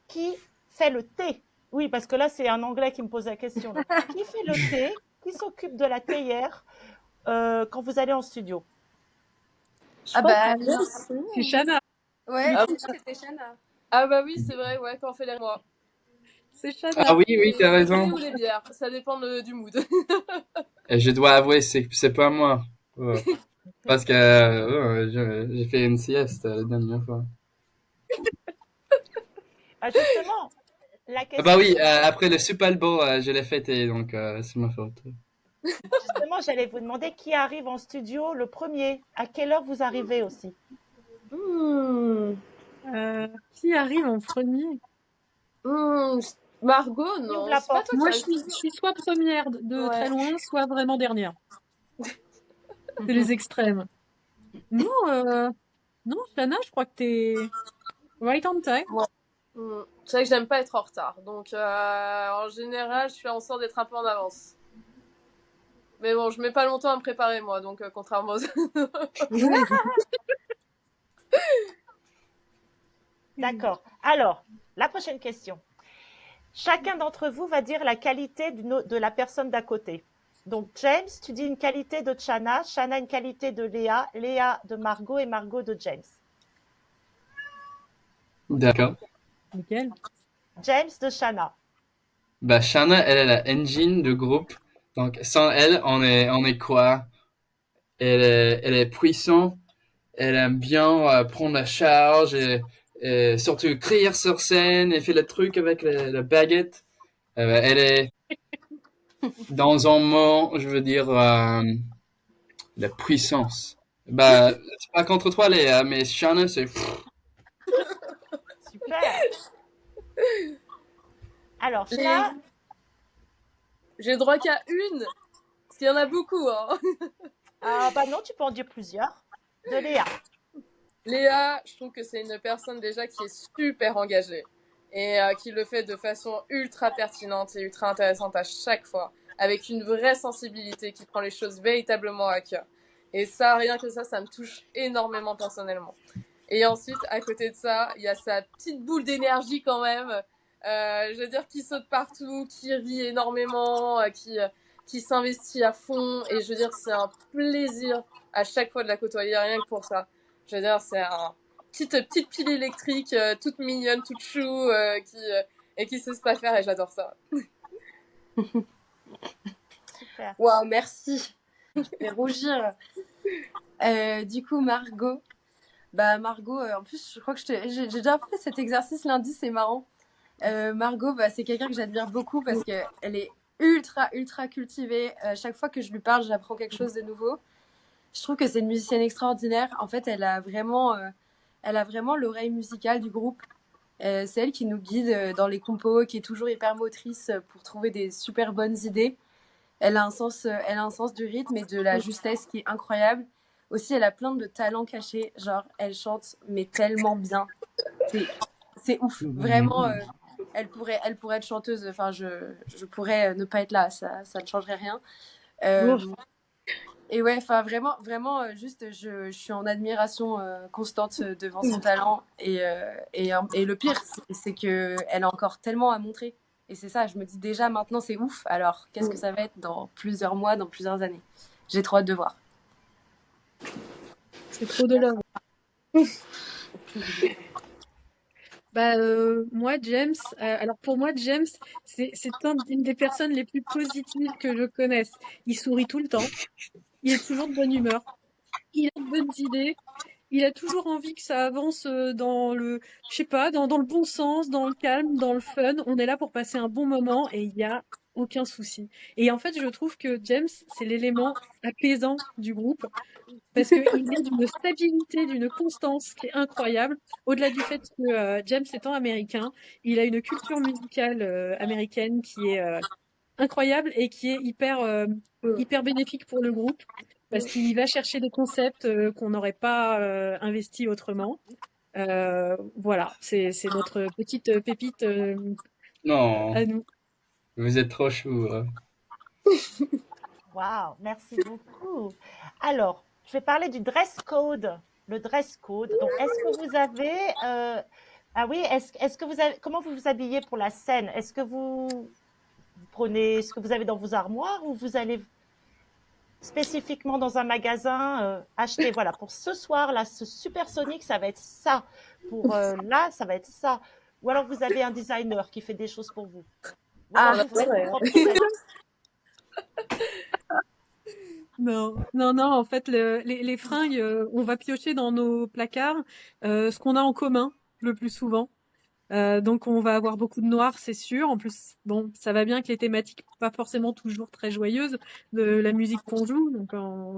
qui fait le thé? Oui, parce que là, c'est un Anglais qui me pose la question. Là. Qui fait le thé? Qui s'occupe de la théière quand vous allez en studio? C'est Chana. Ouais, Ah, c'était Chana. Ah bah oui, c'est vrai, ouais, quand on fait les mois. C'est Chana. Ah oui, t'as raison. Ou les bières, ça dépend du mood. Et je dois avouer, c'est pas moi. Oh. Parce que j'ai fait une sieste la dernière fois. Justement, la question. Ah bah oui, après le Super Bowl, je l'ai fêté, donc c'est ma faute. Justement, j'allais vous demander qui arrive en studio le premier. À quelle heure vous arrivez aussi? Qui arrive en premier? Margot, non. La porte. Moi, je suis soit première de très loin, soit vraiment dernière. C'est les extrêmes. Non, Chana, je crois que t'es right on time. C'est vrai que j'aime pas être en retard. Donc, en général, je fais en sorte d'être un peu en avance. Mais bon, je mets pas longtemps à me préparer, moi. Donc, contrairement aux... D'accord. Alors, la prochaine question. Chacun d'entre vous va dire la qualité de la personne d'à côté. Donc, James, tu dis une qualité de Chana, Chana une qualité de Léa, Léa de Margot et Margot de James. D'accord. Nickel. James de Chana. Bah, Shana, elle est la engine du groupe. Donc, sans elle, on est quoi? Elle est puissante. Elle aime bien prendre la charge et surtout crier sur scène et faire le truc avec la baguette. Elle est dans un mot, je veux dire, la puissance. Bah, c'est pas contre toi, Léa, mais Shana, c'est... Super. Alors, Les- Chat, J'ai droit qu'à une, parce qu'il y en a beaucoup. Hein. bah non, tu peux en dire plusieurs. De Léa. Léa, je trouve que c'est une personne déjà qui est super engagée et qui le fait de façon ultra pertinente et ultra intéressante à chaque fois, avec une vraie sensibilité, qui prend les choses véritablement à cœur. Et ça, rien que ça me touche énormément personnellement. Et ensuite, à côté de ça, il y a sa petite boule d'énergie quand même. Je veux dire, qui saute partout, qui rit énormément, qui s'investit à fond. Et je veux dire, c'est un plaisir à chaque fois de la côtoyer, rien que pour ça. Je veux dire, c'est un petite pile électrique, toute mignonne, toute chou, et qui sait se pas faire, et j'adore ça. Super. Waouh, merci. Je vais rougir. Du coup, Margot. Bah, Margot, en plus, je crois que j'ai déjà fait cet exercice lundi, c'est marrant. Margot, bah, c'est quelqu'un que j'admire beaucoup parce qu'elle est ultra cultivée. Chaque fois que je lui parle, j'apprends quelque chose de nouveau. Je trouve que c'est une musicienne extraordinaire. En fait, elle a vraiment l'oreille musicale du groupe. C'est elle qui nous guide dans les compos, qui est toujours hyper motrice pour trouver des super bonnes idées. Elle a un sens du rythme et de la justesse qui est incroyable. Aussi, elle a plein de talents cachés. Genre, elle chante, mais tellement bien. C'est ouf. Vraiment, elle pourrait être chanteuse. Enfin, je pourrais ne pas être là. Ça ne changerait rien. Et ouais, enfin, vraiment, juste, je suis en admiration constante devant son talent. Et le pire, c'est qu'elle a encore tellement à montrer. Et c'est ça, je me dis déjà maintenant, c'est ouf. Alors, qu'est-ce que ça va être dans plusieurs mois, dans plusieurs années? J'ai trop hâte de voir. C'est trop de l'or. Bah, moi, James, alors pour moi, James, c'est une des personnes les plus positives que je connaisse. Il sourit tout le temps. Il est toujours de bonne humeur. Il a de bonnes idées. Il a toujours envie que ça avance dans le, je sais pas, dans le bon sens, dans le calme, dans le fun. On est là pour passer un bon moment et il y a aucun souci. Et en fait, je trouve que James, c'est l'élément apaisant du groupe parce qu'il est d'une stabilité, d'une constance qui est incroyable. Au-delà du fait que James étant américain, il a une culture musicale américaine qui est incroyable et qui est hyper bénéfique pour le groupe parce qu'il va chercher des concepts qu'on n'aurait pas investis autrement. Voilà, c'est notre petite pépite Non, à nous. vous êtes trop chou. Waouh, merci beaucoup. Alors, je vais parler du dress code. Le dress code. Donc, est-ce que vous avez. Ah oui, est-ce que vous avez. Comment vous vous habillez pour la scène? Est-ce que vous prenez ce que vous avez dans vos armoires ou vous allez spécifiquement dans un magasin acheter? Voilà, pour ce soir, là, ce Supersonic, ça va être ça. Pour là, ça va être ça. Ou alors vous avez un designer qui fait des choses pour vous. Ou alors vous faites vos propres vêtements. Non, en fait, les fringues, on va piocher dans nos placards ce qu'on a en commun le plus souvent. Donc on va avoir beaucoup de noir, c'est sûr. En plus, bon, ça va bien que les thématiques pas forcément toujours très joyeuses de la musique qu'on joue. Donc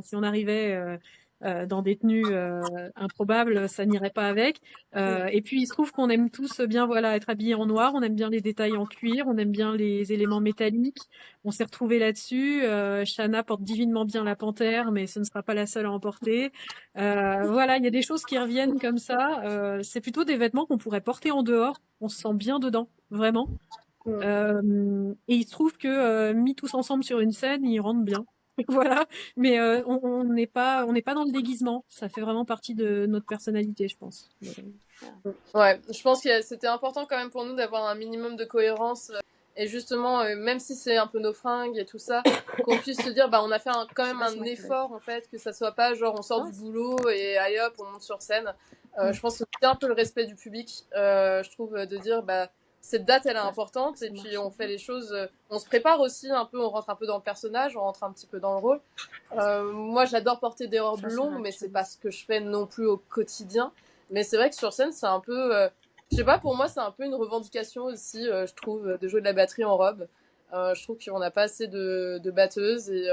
si on arrivait dans des tenues improbables, ça n'irait pas avec. Et puis il se trouve qu'on aime tous bien voilà être habillés en noir. On aime bien les détails en cuir, on aime bien les éléments métalliques. On s'est retrouvés là-dessus. Shana porte divinement bien la panthère, mais ce ne sera pas la seule à en porter. Voilà, il y a des choses qui reviennent comme ça. C'est plutôt des vêtements qu'on pourrait porter en dehors. On se sent bien dedans, vraiment. Et il se trouve que mis tous ensemble sur une scène, ils rentrent bien. Voilà. Mais on n'est pas dans le déguisement. Ça fait vraiment partie de notre personnalité, je pense. Ouais, je pense que c'était important quand même pour nous d'avoir un minimum de cohérence Et justement, même si c'est un peu nos fringues et tout ça, qu'on puisse se dire, bah, on a fait quand même un effort, en fait, que ça soit pas genre on sort du boulot et allez hop, on monte sur scène. Je pense que c'est un peu le respect du public, je trouve, de dire, bah, cette date, elle est importante, et puis on fait les choses, on se prépare aussi un peu, on rentre un peu dans le personnage, on rentre un petit peu dans le rôle. Moi, j'adore porter des robes longues, mais c'est pas ce que je fais non plus au quotidien. Mais c'est vrai que sur scène, c'est un peu, je sais pas, pour moi, c'est un peu une revendication aussi, je trouve, de jouer de la batterie en robe. Je trouve qu'on n'a pas assez de batteuses, et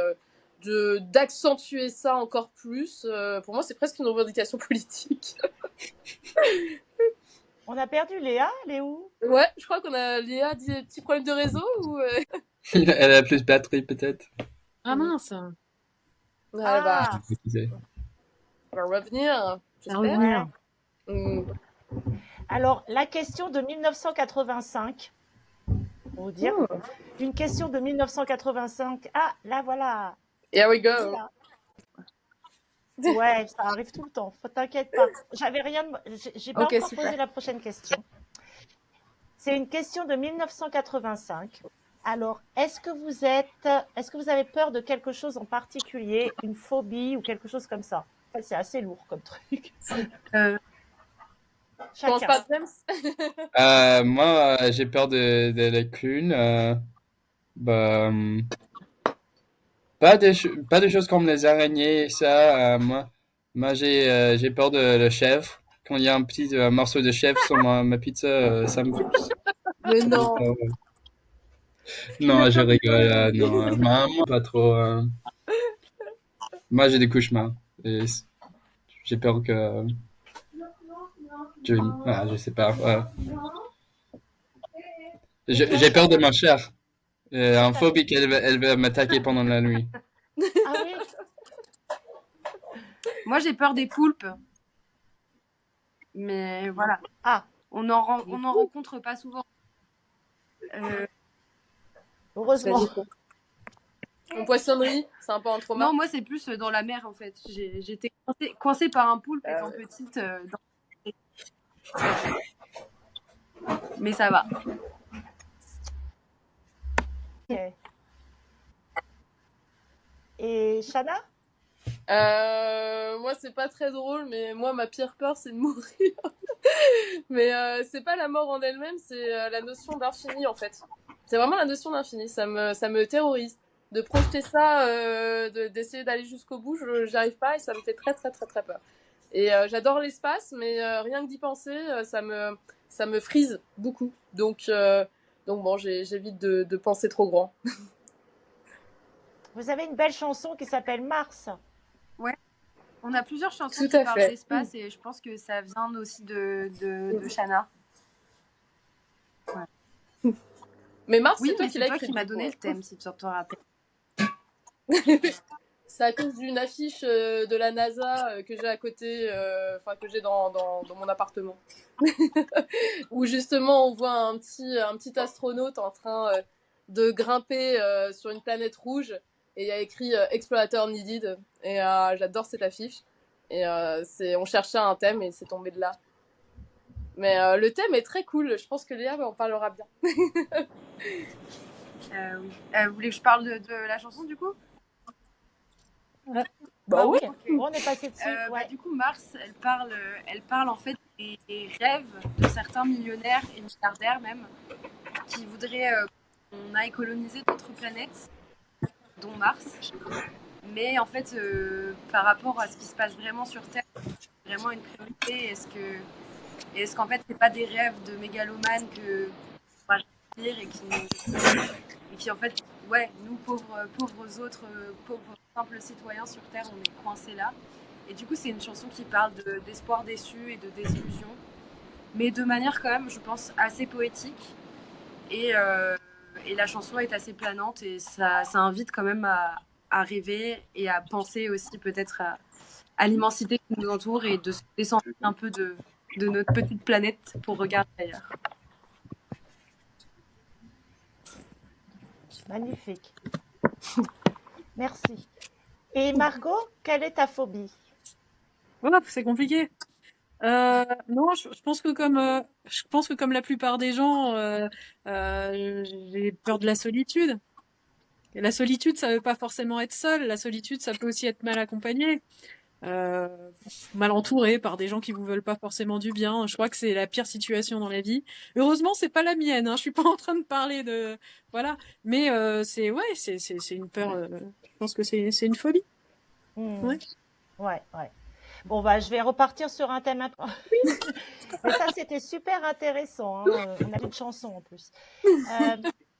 d'accentuer ça encore plus, pour moi, c'est presque une revendication politique. On a perdu Léa, elle est où? Ouais, je crois qu'on a Léa dit des petits problèmes de réseau, ou Elle a plus de batterie, peut-être. Ah mince, ouais, Ah, Elle va revenir, à j'espère. revenir. alors la question de 1985, pour vous dire, une question de 1985. Ah, là voilà. Here we go. Voilà. Ouais, ça arrive tout le temps. T'inquiète pas. J'avais rien. J'ai pas Ok, encore super. posé la prochaine question. C'est une question de 1985. Alors, est-ce que vous avez peur de quelque chose en particulier, une phobie ou quelque chose comme ça? Enfin, c'est assez lourd comme truc. Euh, Je pense Chacun. pas, James. Moi, j'ai peur de la clown. Bah, pas de choses comme les araignées, ça. Moi j'ai peur de la chèvre. Quand il y a un petit morceau de chèvre sur ma pizza, ça me. Mais non. Non, je rigole. Non, moi, pas trop. Moi, j'ai des cauchemars. Et j'ai peur que. Je sais pas. J'ai peur de ma chair. Un phobie elle va m'attaquer pendant la nuit. Ah oui? Moi, j'ai peur des poulpes. Mais voilà. Ah, On en rencontre pas souvent. heureusement. En poissonnerie, c'est un peu un trauma. Non, moi, c'est plus dans la mer, en fait. J'étais coincée par un poulpe étant petite. Mais ça va. Ok. Et Shana? Moi, c'est pas très drôle, mais moi, ma pire peur, c'est de mourir. Mais c'est pas la mort en elle-même, c'est la notion d'infini, en fait. C'est vraiment la notion d'infini. Ça me terrorise. De projeter ça, d'essayer d'aller jusqu'au bout, j'y arrive pas, et ça me fait très, très, très, très peur. Et j'adore l'espace, mais rien que d'y penser, ça me frise beaucoup. Donc bon, j'évite de penser trop grand. Vous avez une belle chanson qui s'appelle Mars. Ouais. On a plusieurs chansons Tout qui à parlent fait. d'espace, et je pense que ça vient aussi de Shana. Mais Mars, Oui, c'est toi mais qui c'est l'as toi écrit. qui m'as donné le thème, si tu te rappelles. C'est à cause d'une affiche de la NASA que j'ai à côté, enfin que j'ai dans mon appartement, où justement on voit un petit astronaute en train de grimper sur une planète rouge, et il y a écrit Explorator Needed, et j'adore cette affiche. Et on cherchait un thème et c'est tombé de là. Mais le thème est très cool. Je pense que Léa en parlera bien. Oui. Vous voulez que je parle de la chanson, du coup? Bah oui, Okay. on est passé dessus. Ouais. Du coup, Mars, elle parle en fait des rêves de certains millionnaires et milliardaires même, qui voudraient qu'on aille coloniser d'autres planètes, dont Mars. Mais en fait, par rapport à ce qui se passe vraiment sur Terre, c'est vraiment une priorité. Est-ce qu'en fait, c'est pas des rêves de mégalomanes que on va réussir, et qui en fait, ouais, nous pauvres simples citoyens sur Terre, on est coincés là. Et du coup, c'est une chanson qui parle d'espoir déçu et de désillusion, mais de manière quand même, je pense, assez poétique. Et la chanson est assez planante, et ça invite quand même à rêver et à penser aussi peut-être à l'immensité qui nous entoure, et de se descendre un peu de notre petite planète pour regarder ailleurs. Magnifique. Merci. Et Margot, quelle est ta phobie? Oh, c'est compliqué. Non, je pense que comme la plupart des gens, j'ai peur de la solitude. Et la solitude, ça veut pas forcément être seul. La solitude, ça peut aussi être mal accompagné, euh, mal entouré par des gens qui vous veulent pas forcément du bien. Je crois que c'est la pire situation dans la vie. Heureusement, c'est pas la mienne. Hein. Je suis pas en train de parler de, voilà. Mais c'est une peur. Je pense que c'est une phobie. Hmm. Ouais. Ouais, ouais. Bon, bah, je vais repartir sur un thème. Mais ça, c'était super intéressant. Hein. On a une chanson en plus.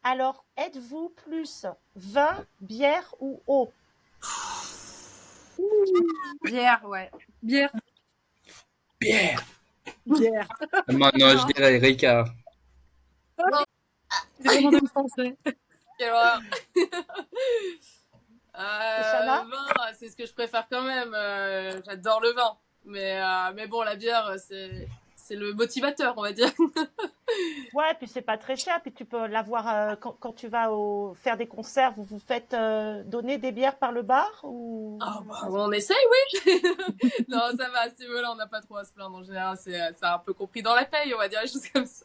Alors, êtes-vous plus vin, bière ou eau? Bière, ouais. Bière, Bière. bière. Moi, non, je dirais Ricard. C'est vraiment de français. Quelle horreur. Chana? Vin, c'est ce que je préfère quand même. J'adore le vin. Mais bon, la bière, c'est le motivateur, on va dire. Ouais, puis c'est pas très cher. Puis tu peux l'avoir quand tu vas faire des concerts. Vous vous faites donner des bières par le bar ou... On essaye, oui. Non, ça va, à ce niveau-là, on n'a pas trop à se plaindre. En général, c'est un peu compris dans la paye, on va dire les choses comme ça.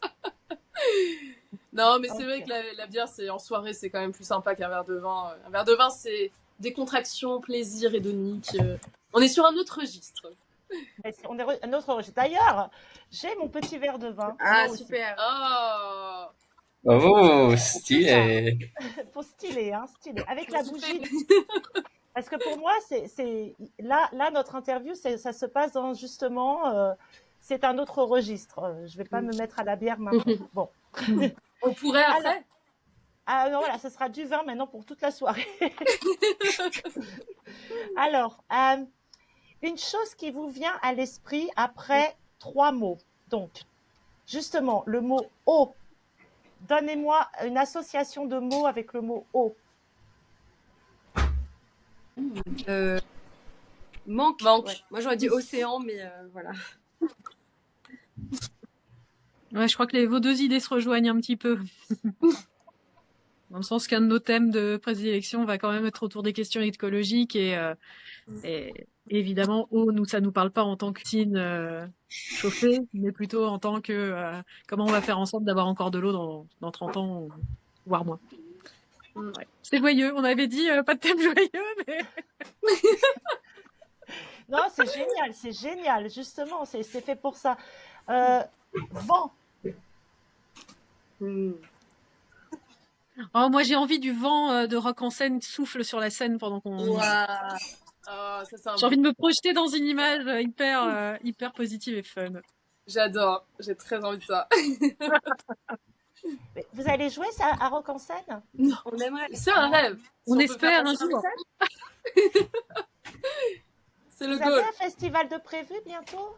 Non, mais c'est vrai que la bière, en soirée, c'est quand même plus sympa qu'un verre de vin. Un verre de vin, c'est décontraction, plaisir hédonique. On est sur un autre registre. On est un autre registre. D'ailleurs, j'ai mon petit verre de vin. Ah, moi aussi. super. Oh, Oh, stylé. Faut stylé, hein, stylé. Avec la bougie. Parce que pour moi, là, notre interview, ça se passe dans justement, c'est un autre registre. Je vais pas me mettre à la bière maintenant. Bon. on pourrait après. Non, voilà, ce sera du vin maintenant pour toute la soirée. Alors, une chose qui vous vient à l'esprit après 3 mots. Donc, justement, le mot eau. Donnez-moi une association de mots avec le mot eau. Manque. Manque. Ouais. Moi, j'aurais dit océan, mais voilà. Ouais, je crois que vos deux idées se rejoignent un petit peu. Dans le sens qu'un de nos thèmes de présélection va quand même être autour des questions écologiques et évidemment, ça nous parle pas en tant que cuisine chauffée, mais plutôt en tant que comment on va faire en sorte d'avoir encore de l'eau dans 30 ans, voire moins. Ouais. C'est joyeux, on avait dit pas de thème joyeux, mais... Non, c'est génial, justement, c'est fait pour ça. Vent. Oh, moi j'ai envie du vent de Rock en scène qui souffle sur la scène pendant qu'on... Wow. Oh, j'ai envie de me projeter dans une image hyper positive et fun. J'adore, j'ai très envie de ça. Vous allez jouer ça à Rock en scène? Non, on aimerait. C'est un rêve. On peut espère faire un passer jour. message. C'est le Vous goal. avez un festival de prévu bientôt?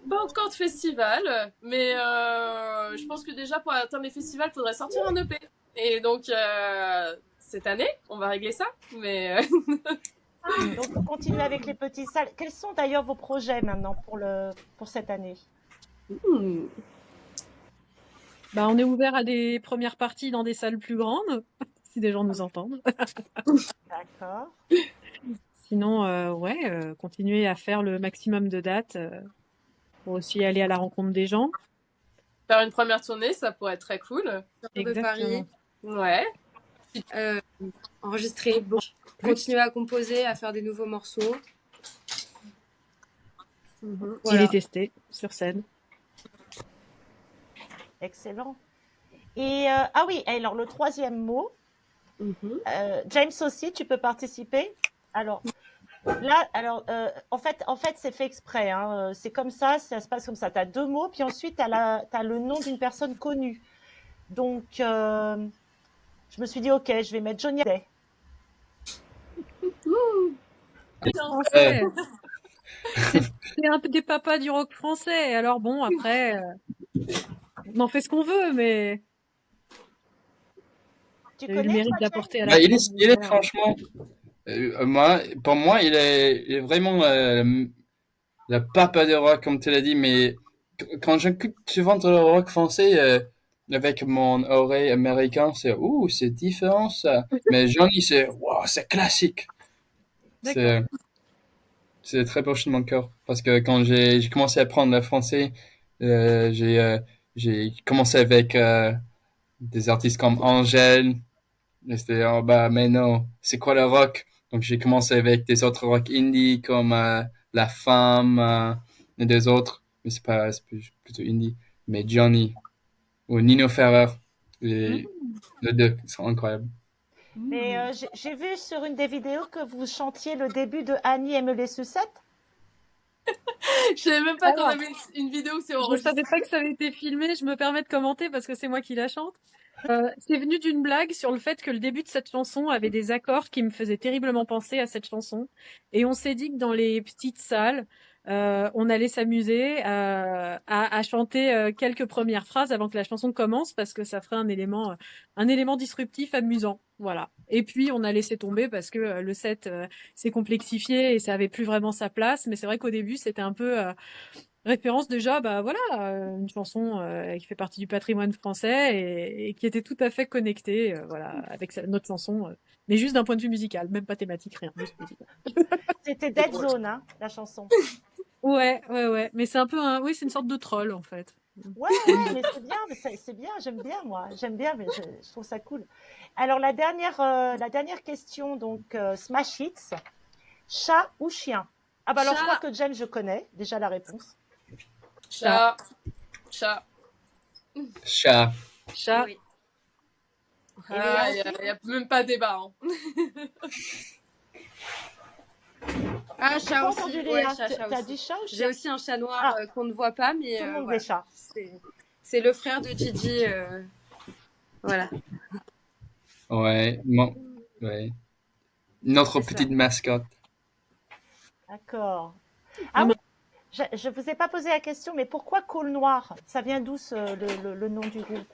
Pas encore de festival, mais je pense que déjà pour atteindre les festivals, il faudrait sortir un EP. Et donc, cette année, on va régler ça. Mais Donc, on continue avec les petites salles. Quels sont d'ailleurs vos projets maintenant pour cette année? Bah, on est ouvert à des premières parties dans des salles plus grandes, si des gens nous entendent. D'accord. Sinon, continuer à faire le maximum de dates pour aussi aller à la rencontre des gens. faire une première tournée, ça pourrait être très cool. De Paris. Ouais. Enregistrer, continuer à composer, à faire des nouveaux morceaux. Et les tester sur scène. Excellent. Et ah oui, alors le troisième mot, James aussi, tu peux participer. Alors là, en fait, c'est fait exprès. Hein. C'est comme ça se passe comme ça. Tu as 2 mots, puis ensuite tu as le nom d'une personne connue. Donc, je me suis dit, ok, je vais mettre Johnny Hallyday. C'est un peu des papas du rock français. Alors bon, après, on en fait ce qu'on veut, mais Tu il a eu le connais, mérite toi, d'apporter à Bah, la il est franchement, pour moi, il est vraiment le papa de rock, comme tu l'as dit, mais quand j'écoute souvent le rock français, avec mon oreille américain, c'est différent ça. Mais Johnny, wow, c'est classique. D'accord. c'est très proche de mon cœur. Parce que quand j'ai commencé à apprendre le français, j'ai commencé avec des artistes comme Angèle. Et c'était, oh bah, mais non, c'est quoi le rock? Donc j'ai commencé avec des autres rock indie comme La Femme et des autres. Mais plutôt indie. Mais Johnny ou Nino Ferrer. Les, les deux sont incroyables. Mais j'ai vu sur une des vidéos que vous chantiez le début de Annie aime les sucettes. Je savais même pas qu'on Alors, avait une vidéo où c'est je ne enregistré. savais pas que ça avait été filmé, je me permets de commenter parce que c'est moi qui la chante. C'est venu d'une blague sur le fait que le début de cette chanson avait des accords qui me faisaient terriblement penser à cette chanson. Et on s'est dit que dans les petites salles, on allait s'amuser à chanter quelques premières phrases avant que la chanson commence parce que ça ferait un élément disruptif amusant. Voilà. Et puis on a laissé tomber parce que le set s'est complexifié et ça avait plus vraiment sa place. Mais c'est vrai qu'au début c'était un peu référence déjà, bah voilà, une chanson qui fait partie du patrimoine français et qui était tout à fait connectée, voilà, avec notre chanson, mais juste d'un point de vue musical, même pas thématique, rien, juste musical. C'était Dead Zone, hein, la chanson. Ouais, mais c'est un peu oui, c'est une sorte de troll en fait. Ouais, mais c'est bien, c'est bien, j'aime bien moi, j'aime bien, mais je trouve ça cool. Alors la dernière question, donc Smash Hits, chat ou chien? Ah bah alors je crois Chat. que Jen, je connais déjà la réponse. Chat. Chat. Chat. Chat. Oui. Ah, il n'y a même pas débat. Hein. Ah, J'ai chat pas aussi. entendu Ouais, Léa. chat T'as aussi. dit chat ou J'ai chien? aussi un chat noir Ah. qu'on ne voit pas, mais Tout le monde voilà. des chats. C'est le frère de Gigi. Voilà. Ouais, ouais. Notre C'est ça. petite mascotte. D'accord. Ah, Ah oui, mais- je vous ai pas posé la question, mais pourquoi Col Noir? Ça vient d'où le nom du groupe?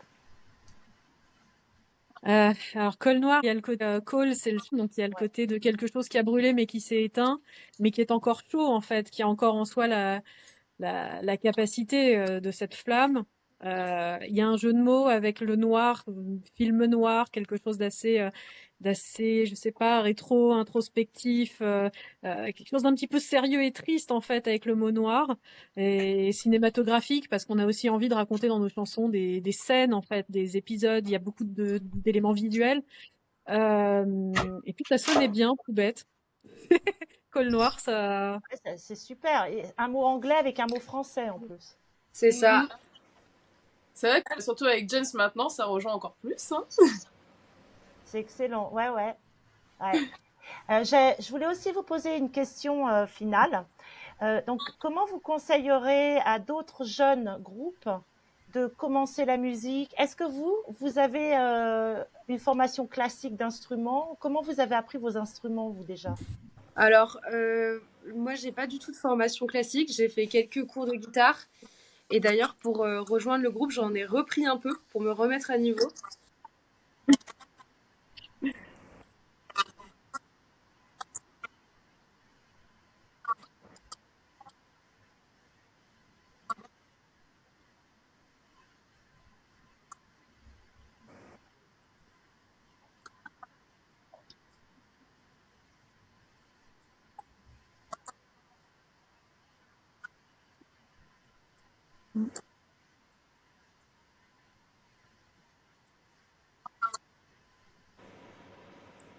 Alors col noir, il y a le côté col, c'est le donc il y a le côté de quelque chose qui a brûlé mais qui s'est éteint, mais qui est encore chaud en fait, qui a encore en soi la capacité de cette flamme. Il y a un jeu de mots avec le noir, film noir, quelque chose d'assez, je sais pas, rétro, introspectif, quelque chose d'un petit peu sérieux et triste en fait avec le mot noir et cinématographique parce qu'on a aussi envie de raconter dans nos chansons des scènes en fait, des épisodes. Il y a beaucoup d'éléments visuels. Et puis ça sonnait bien, tout bête. Col noir, ça. Ouais, c'est super. Et un mot anglais avec un mot français en plus. C'est ça. C'est vrai que surtout avec James maintenant, ça rejoint encore plus. Hein. C'est excellent. Ouais. Je voulais aussi vous poser une question finale. Donc, comment vous conseillerez à d'autres jeunes groupes de commencer la musique? Est-ce que vous avez une formation classique d'instruments? Comment vous avez appris vos instruments, vous déjà? Alors, moi, j'ai pas du tout de formation classique. J'ai fait quelques cours de guitare. Et d'ailleurs, pour rejoindre le groupe, j'en ai repris un peu pour me remettre à niveau.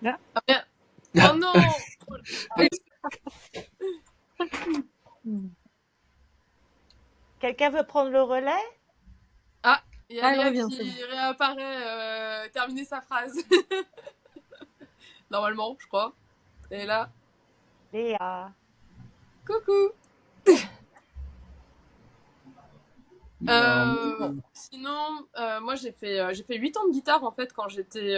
Là. Oh non. Quelqu'un veut prendre le relais? Ah, il y a Ah, elle Léa revient, qui c'est bon. réapparaît, terminer sa phrase. Normalement, je crois. Et là, Léa. coucou. Non. Sinon, moi j'ai fait 8 ans de guitare en fait quand j'étais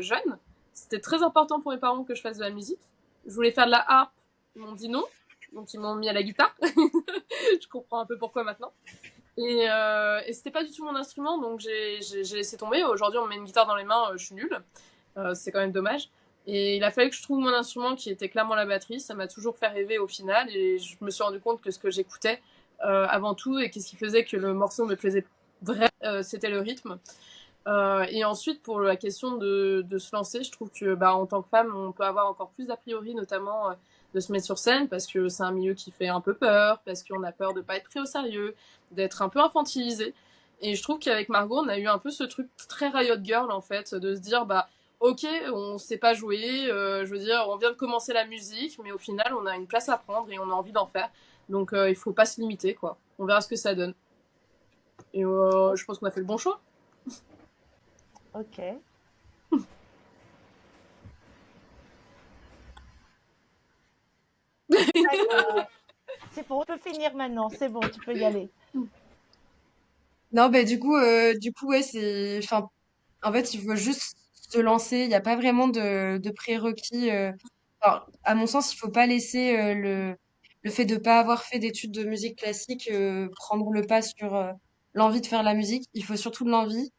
jeune. C'était très important pour mes parents que je fasse de la musique. Je voulais faire de la harpe, ils m'ont dit non, donc ils m'ont mis à la guitare. Je comprends un peu pourquoi maintenant. Et c'était pas du tout mon instrument, donc j'ai laissé tomber. Aujourd'hui, on me met une guitare dans les mains, je suis nulle. C'est quand même dommage. Et il a fallu que je trouve mon instrument qui était clairement la batterie. Ça m'a toujours fait rêver au final, et je me suis rendu compte que ce que j'écoutais avant tout, et qu'est-ce qui faisait que le morceau me plaisait vraiment, c'était le rythme. Et ensuite, pour la question de se lancer, je trouve que en tant que femme, on peut avoir encore plus d'a priori, notamment de se mettre sur scène parce que c'est un milieu qui fait un peu peur, parce qu'on a peur de pas être pris au sérieux, d'être un peu infantilisé. Et je trouve qu'avec Margot, on a eu un peu ce truc très Riot Girl, en fait, de se dire, bah, ok, on sait pas jouer, je veux dire, on vient de commencer la musique, mais au final, on a une place à prendre et on a envie d'en faire. Donc, il faut pas se limiter, quoi. On verra ce que ça donne. Et je pense qu'on a fait le bon choix. Ok. C'est bon, tu peux finir maintenant. C'est bon, tu peux y aller. Non, du coup, ouais, enfin, en fait, il faut juste se lancer. Il n'y a pas vraiment de prérequis. Alors, à mon sens, il faut pas laisser le fait de pas avoir fait d'études de musique classique prendre le pas sur l'envie de faire la musique. Il faut surtout de l'envie.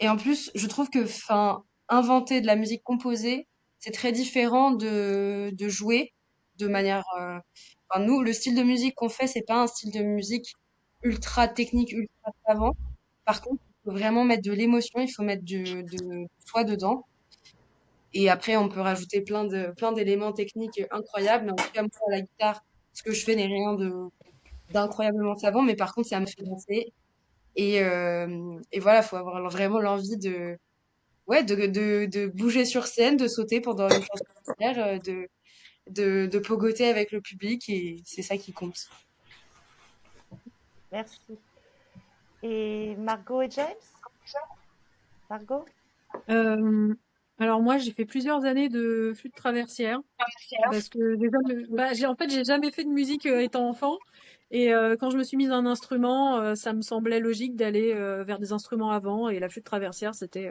Et en plus, je trouve que, enfin, inventer de la musique composée, c'est très différent de jouer de manière. Enfin, nous, le style de musique qu'on fait, c'est pas un style de musique ultra technique, ultra savant. Par contre, il faut vraiment mettre de l'émotion, il faut mettre de soi dedans. Et après, on peut rajouter plein d'éléments techniques incroyables. Mais en tout cas, moi, à la guitare, ce que je fais n'est rien d'incroyablement savant, mais par contre, ça me fait danser. Et voilà, faut avoir vraiment l'envie ouais, de bouger sur scène, de sauter pendant une chanson entière, de pogoter avec le public, et c'est ça qui compte. Merci. Et Margot et James? Margot? Alors moi, j'ai fait plusieurs années de flûte traversière parce que en fait, j'ai jamais fait de musique étant enfant. Et quand je me suis mise à un instrument, ça me semblait logique d'aller vers des instruments avant. Et la flûte traversière, c'était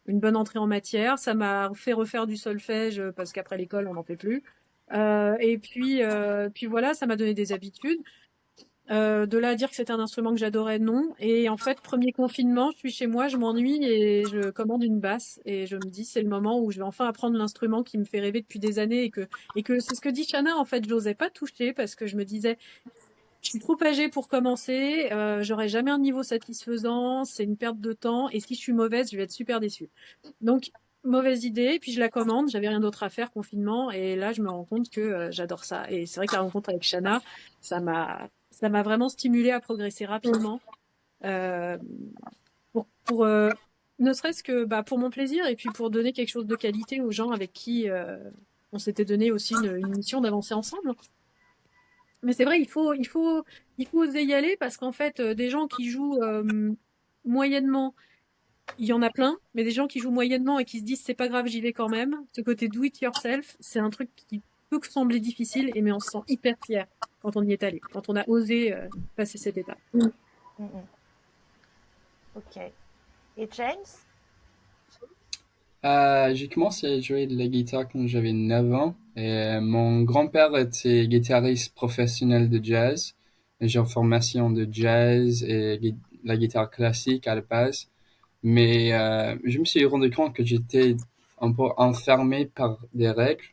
une bonne entrée en matière. Ça m'a fait refaire du solfège parce qu'après l'école, on n'en fait plus. Puis voilà, ça m'a donné des habitudes. De là à dire que c'était un instrument que j'adorais, non. Et en fait, premier confinement, je suis chez moi, je m'ennuie et je commande une basse. Et je me dis, c'est le moment où je vais enfin apprendre l'instrument qui me fait rêver depuis des années et que c'est ce que dit Chana, en fait, je n'osais pas toucher parce que je me disais, je suis trop âgée pour commencer, j'aurai jamais un niveau satisfaisant, c'est une perte de temps et si je suis mauvaise, je vais être super déçue. Donc, mauvaise idée, puis je la commande, j'avais rien d'autre à faire, confinement, et là, je me rends compte que j'adore ça. Et c'est vrai que la rencontre avec Chana, ça m'a vraiment stimulée à progresser rapidement, euh, pour ne serait-ce que bah, pour mon plaisir et puis pour donner quelque chose de qualité aux gens avec qui on s'était donné aussi une mission d'avancer ensemble. Mais c'est vrai, il faut oser y aller parce qu'en fait, des gens qui jouent moyennement, il y en a plein, mais des gens qui jouent moyennement et qui se disent c'est pas grave, j'y vais quand même. Ce côté do it yourself, c'est un truc qui peut sembler difficile, mais on se sent hyper fier quand on y est allé, quand on a osé passer cette étape. Mhm. Ok. Et James? J'ai commencé à jouer de la guitare quand j'avais 9 ans et mon grand-père était guitariste professionnel de jazz. Et j'ai en formation de jazz et la guitare classique à la base. Mais je me suis rendu compte que j'étais un peu enfermé par des règles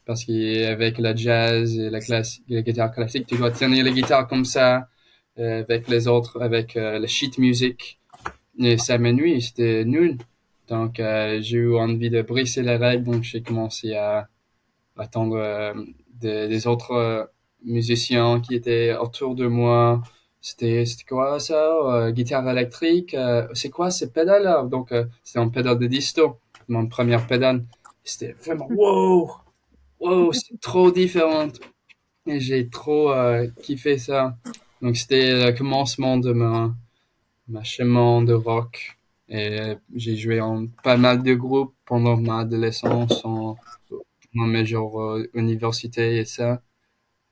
parce qu'avec la jazz et la guitare classique, tu dois tenir la guitare comme ça avec les autres, avec la sheet music. Et ça m'ennuie, c'était nul. Donc, j'ai eu envie de briser les règles, donc j'ai commencé à attendre des autres musiciens qui étaient autour de moi. C'était quoi ça? Guitare électrique? C'est quoi ces pédales-là? Donc, c'était un pédale de disto, mon première pédale. C'était vraiment wow! Wow, c'est trop différent. Et j'ai trop kiffé ça. Donc, c'était le commencement de ma chemin de rock. Et j'ai joué en pas mal de groupes pendant ma adolescence, en major université et ça.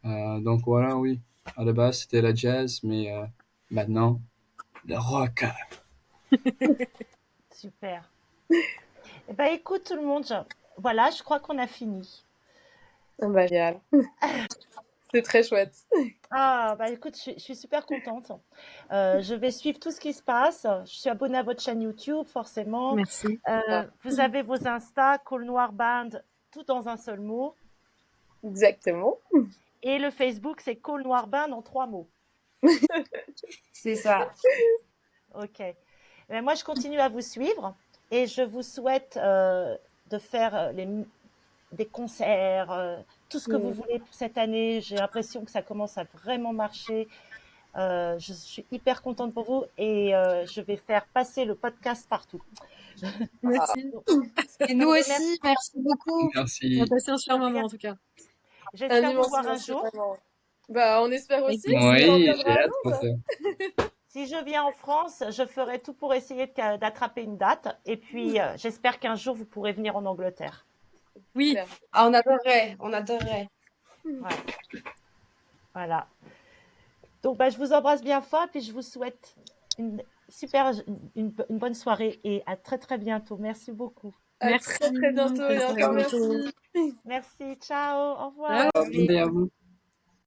Donc voilà, oui. À la base, c'était la jazz, mais maintenant, le rock. Super. Eh ben, écoute tout le monde, voilà, je crois qu'on a fini. Ah bah, génial. C'est très chouette. Ah, bah écoute, je suis super contente. Je vais suivre tout ce qui se passe. Je suis abonnée à votre chaîne YouTube, forcément. Merci. Vous avez vos Insta, Col Noir Band, tout dans un seul mot. Exactement. Et le Facebook, c'est Col Noir Band en 3 mots. C'est ça. Ok. Mais moi, je continue à vous suivre et je vous souhaite de faire des concerts, tout ce que vous voulez pour cette année. J'ai l'impression que ça commence à vraiment marcher. Je suis hyper contente pour vous et je vais faire passer le podcast partout. Merci. Et nous aussi, merci beaucoup. On a Merci. passé un super moment en tout cas. Un J'espère vous immense voir un merci, jour. vraiment. Bah, on espère Avec aussi. plaisir. On Oui, reviendra j'ai à hâte pour Londres. ça. Si je viens en France, je ferai tout pour essayer d'attraper une date. Et puis, j'espère qu'un jour, vous pourrez venir en Angleterre. Oui, Claire. Ah, on adorerait, on adorerait. Ouais. Voilà. Donc, bah, je vous embrasse bien fort. Puis, je vous souhaite une bonne soirée et à très, très bientôt. Merci beaucoup. À merci. très très bientôt et À encore bientôt. merci. Merci. Ciao. Au revoir. Ciao. Bonne journée à vous.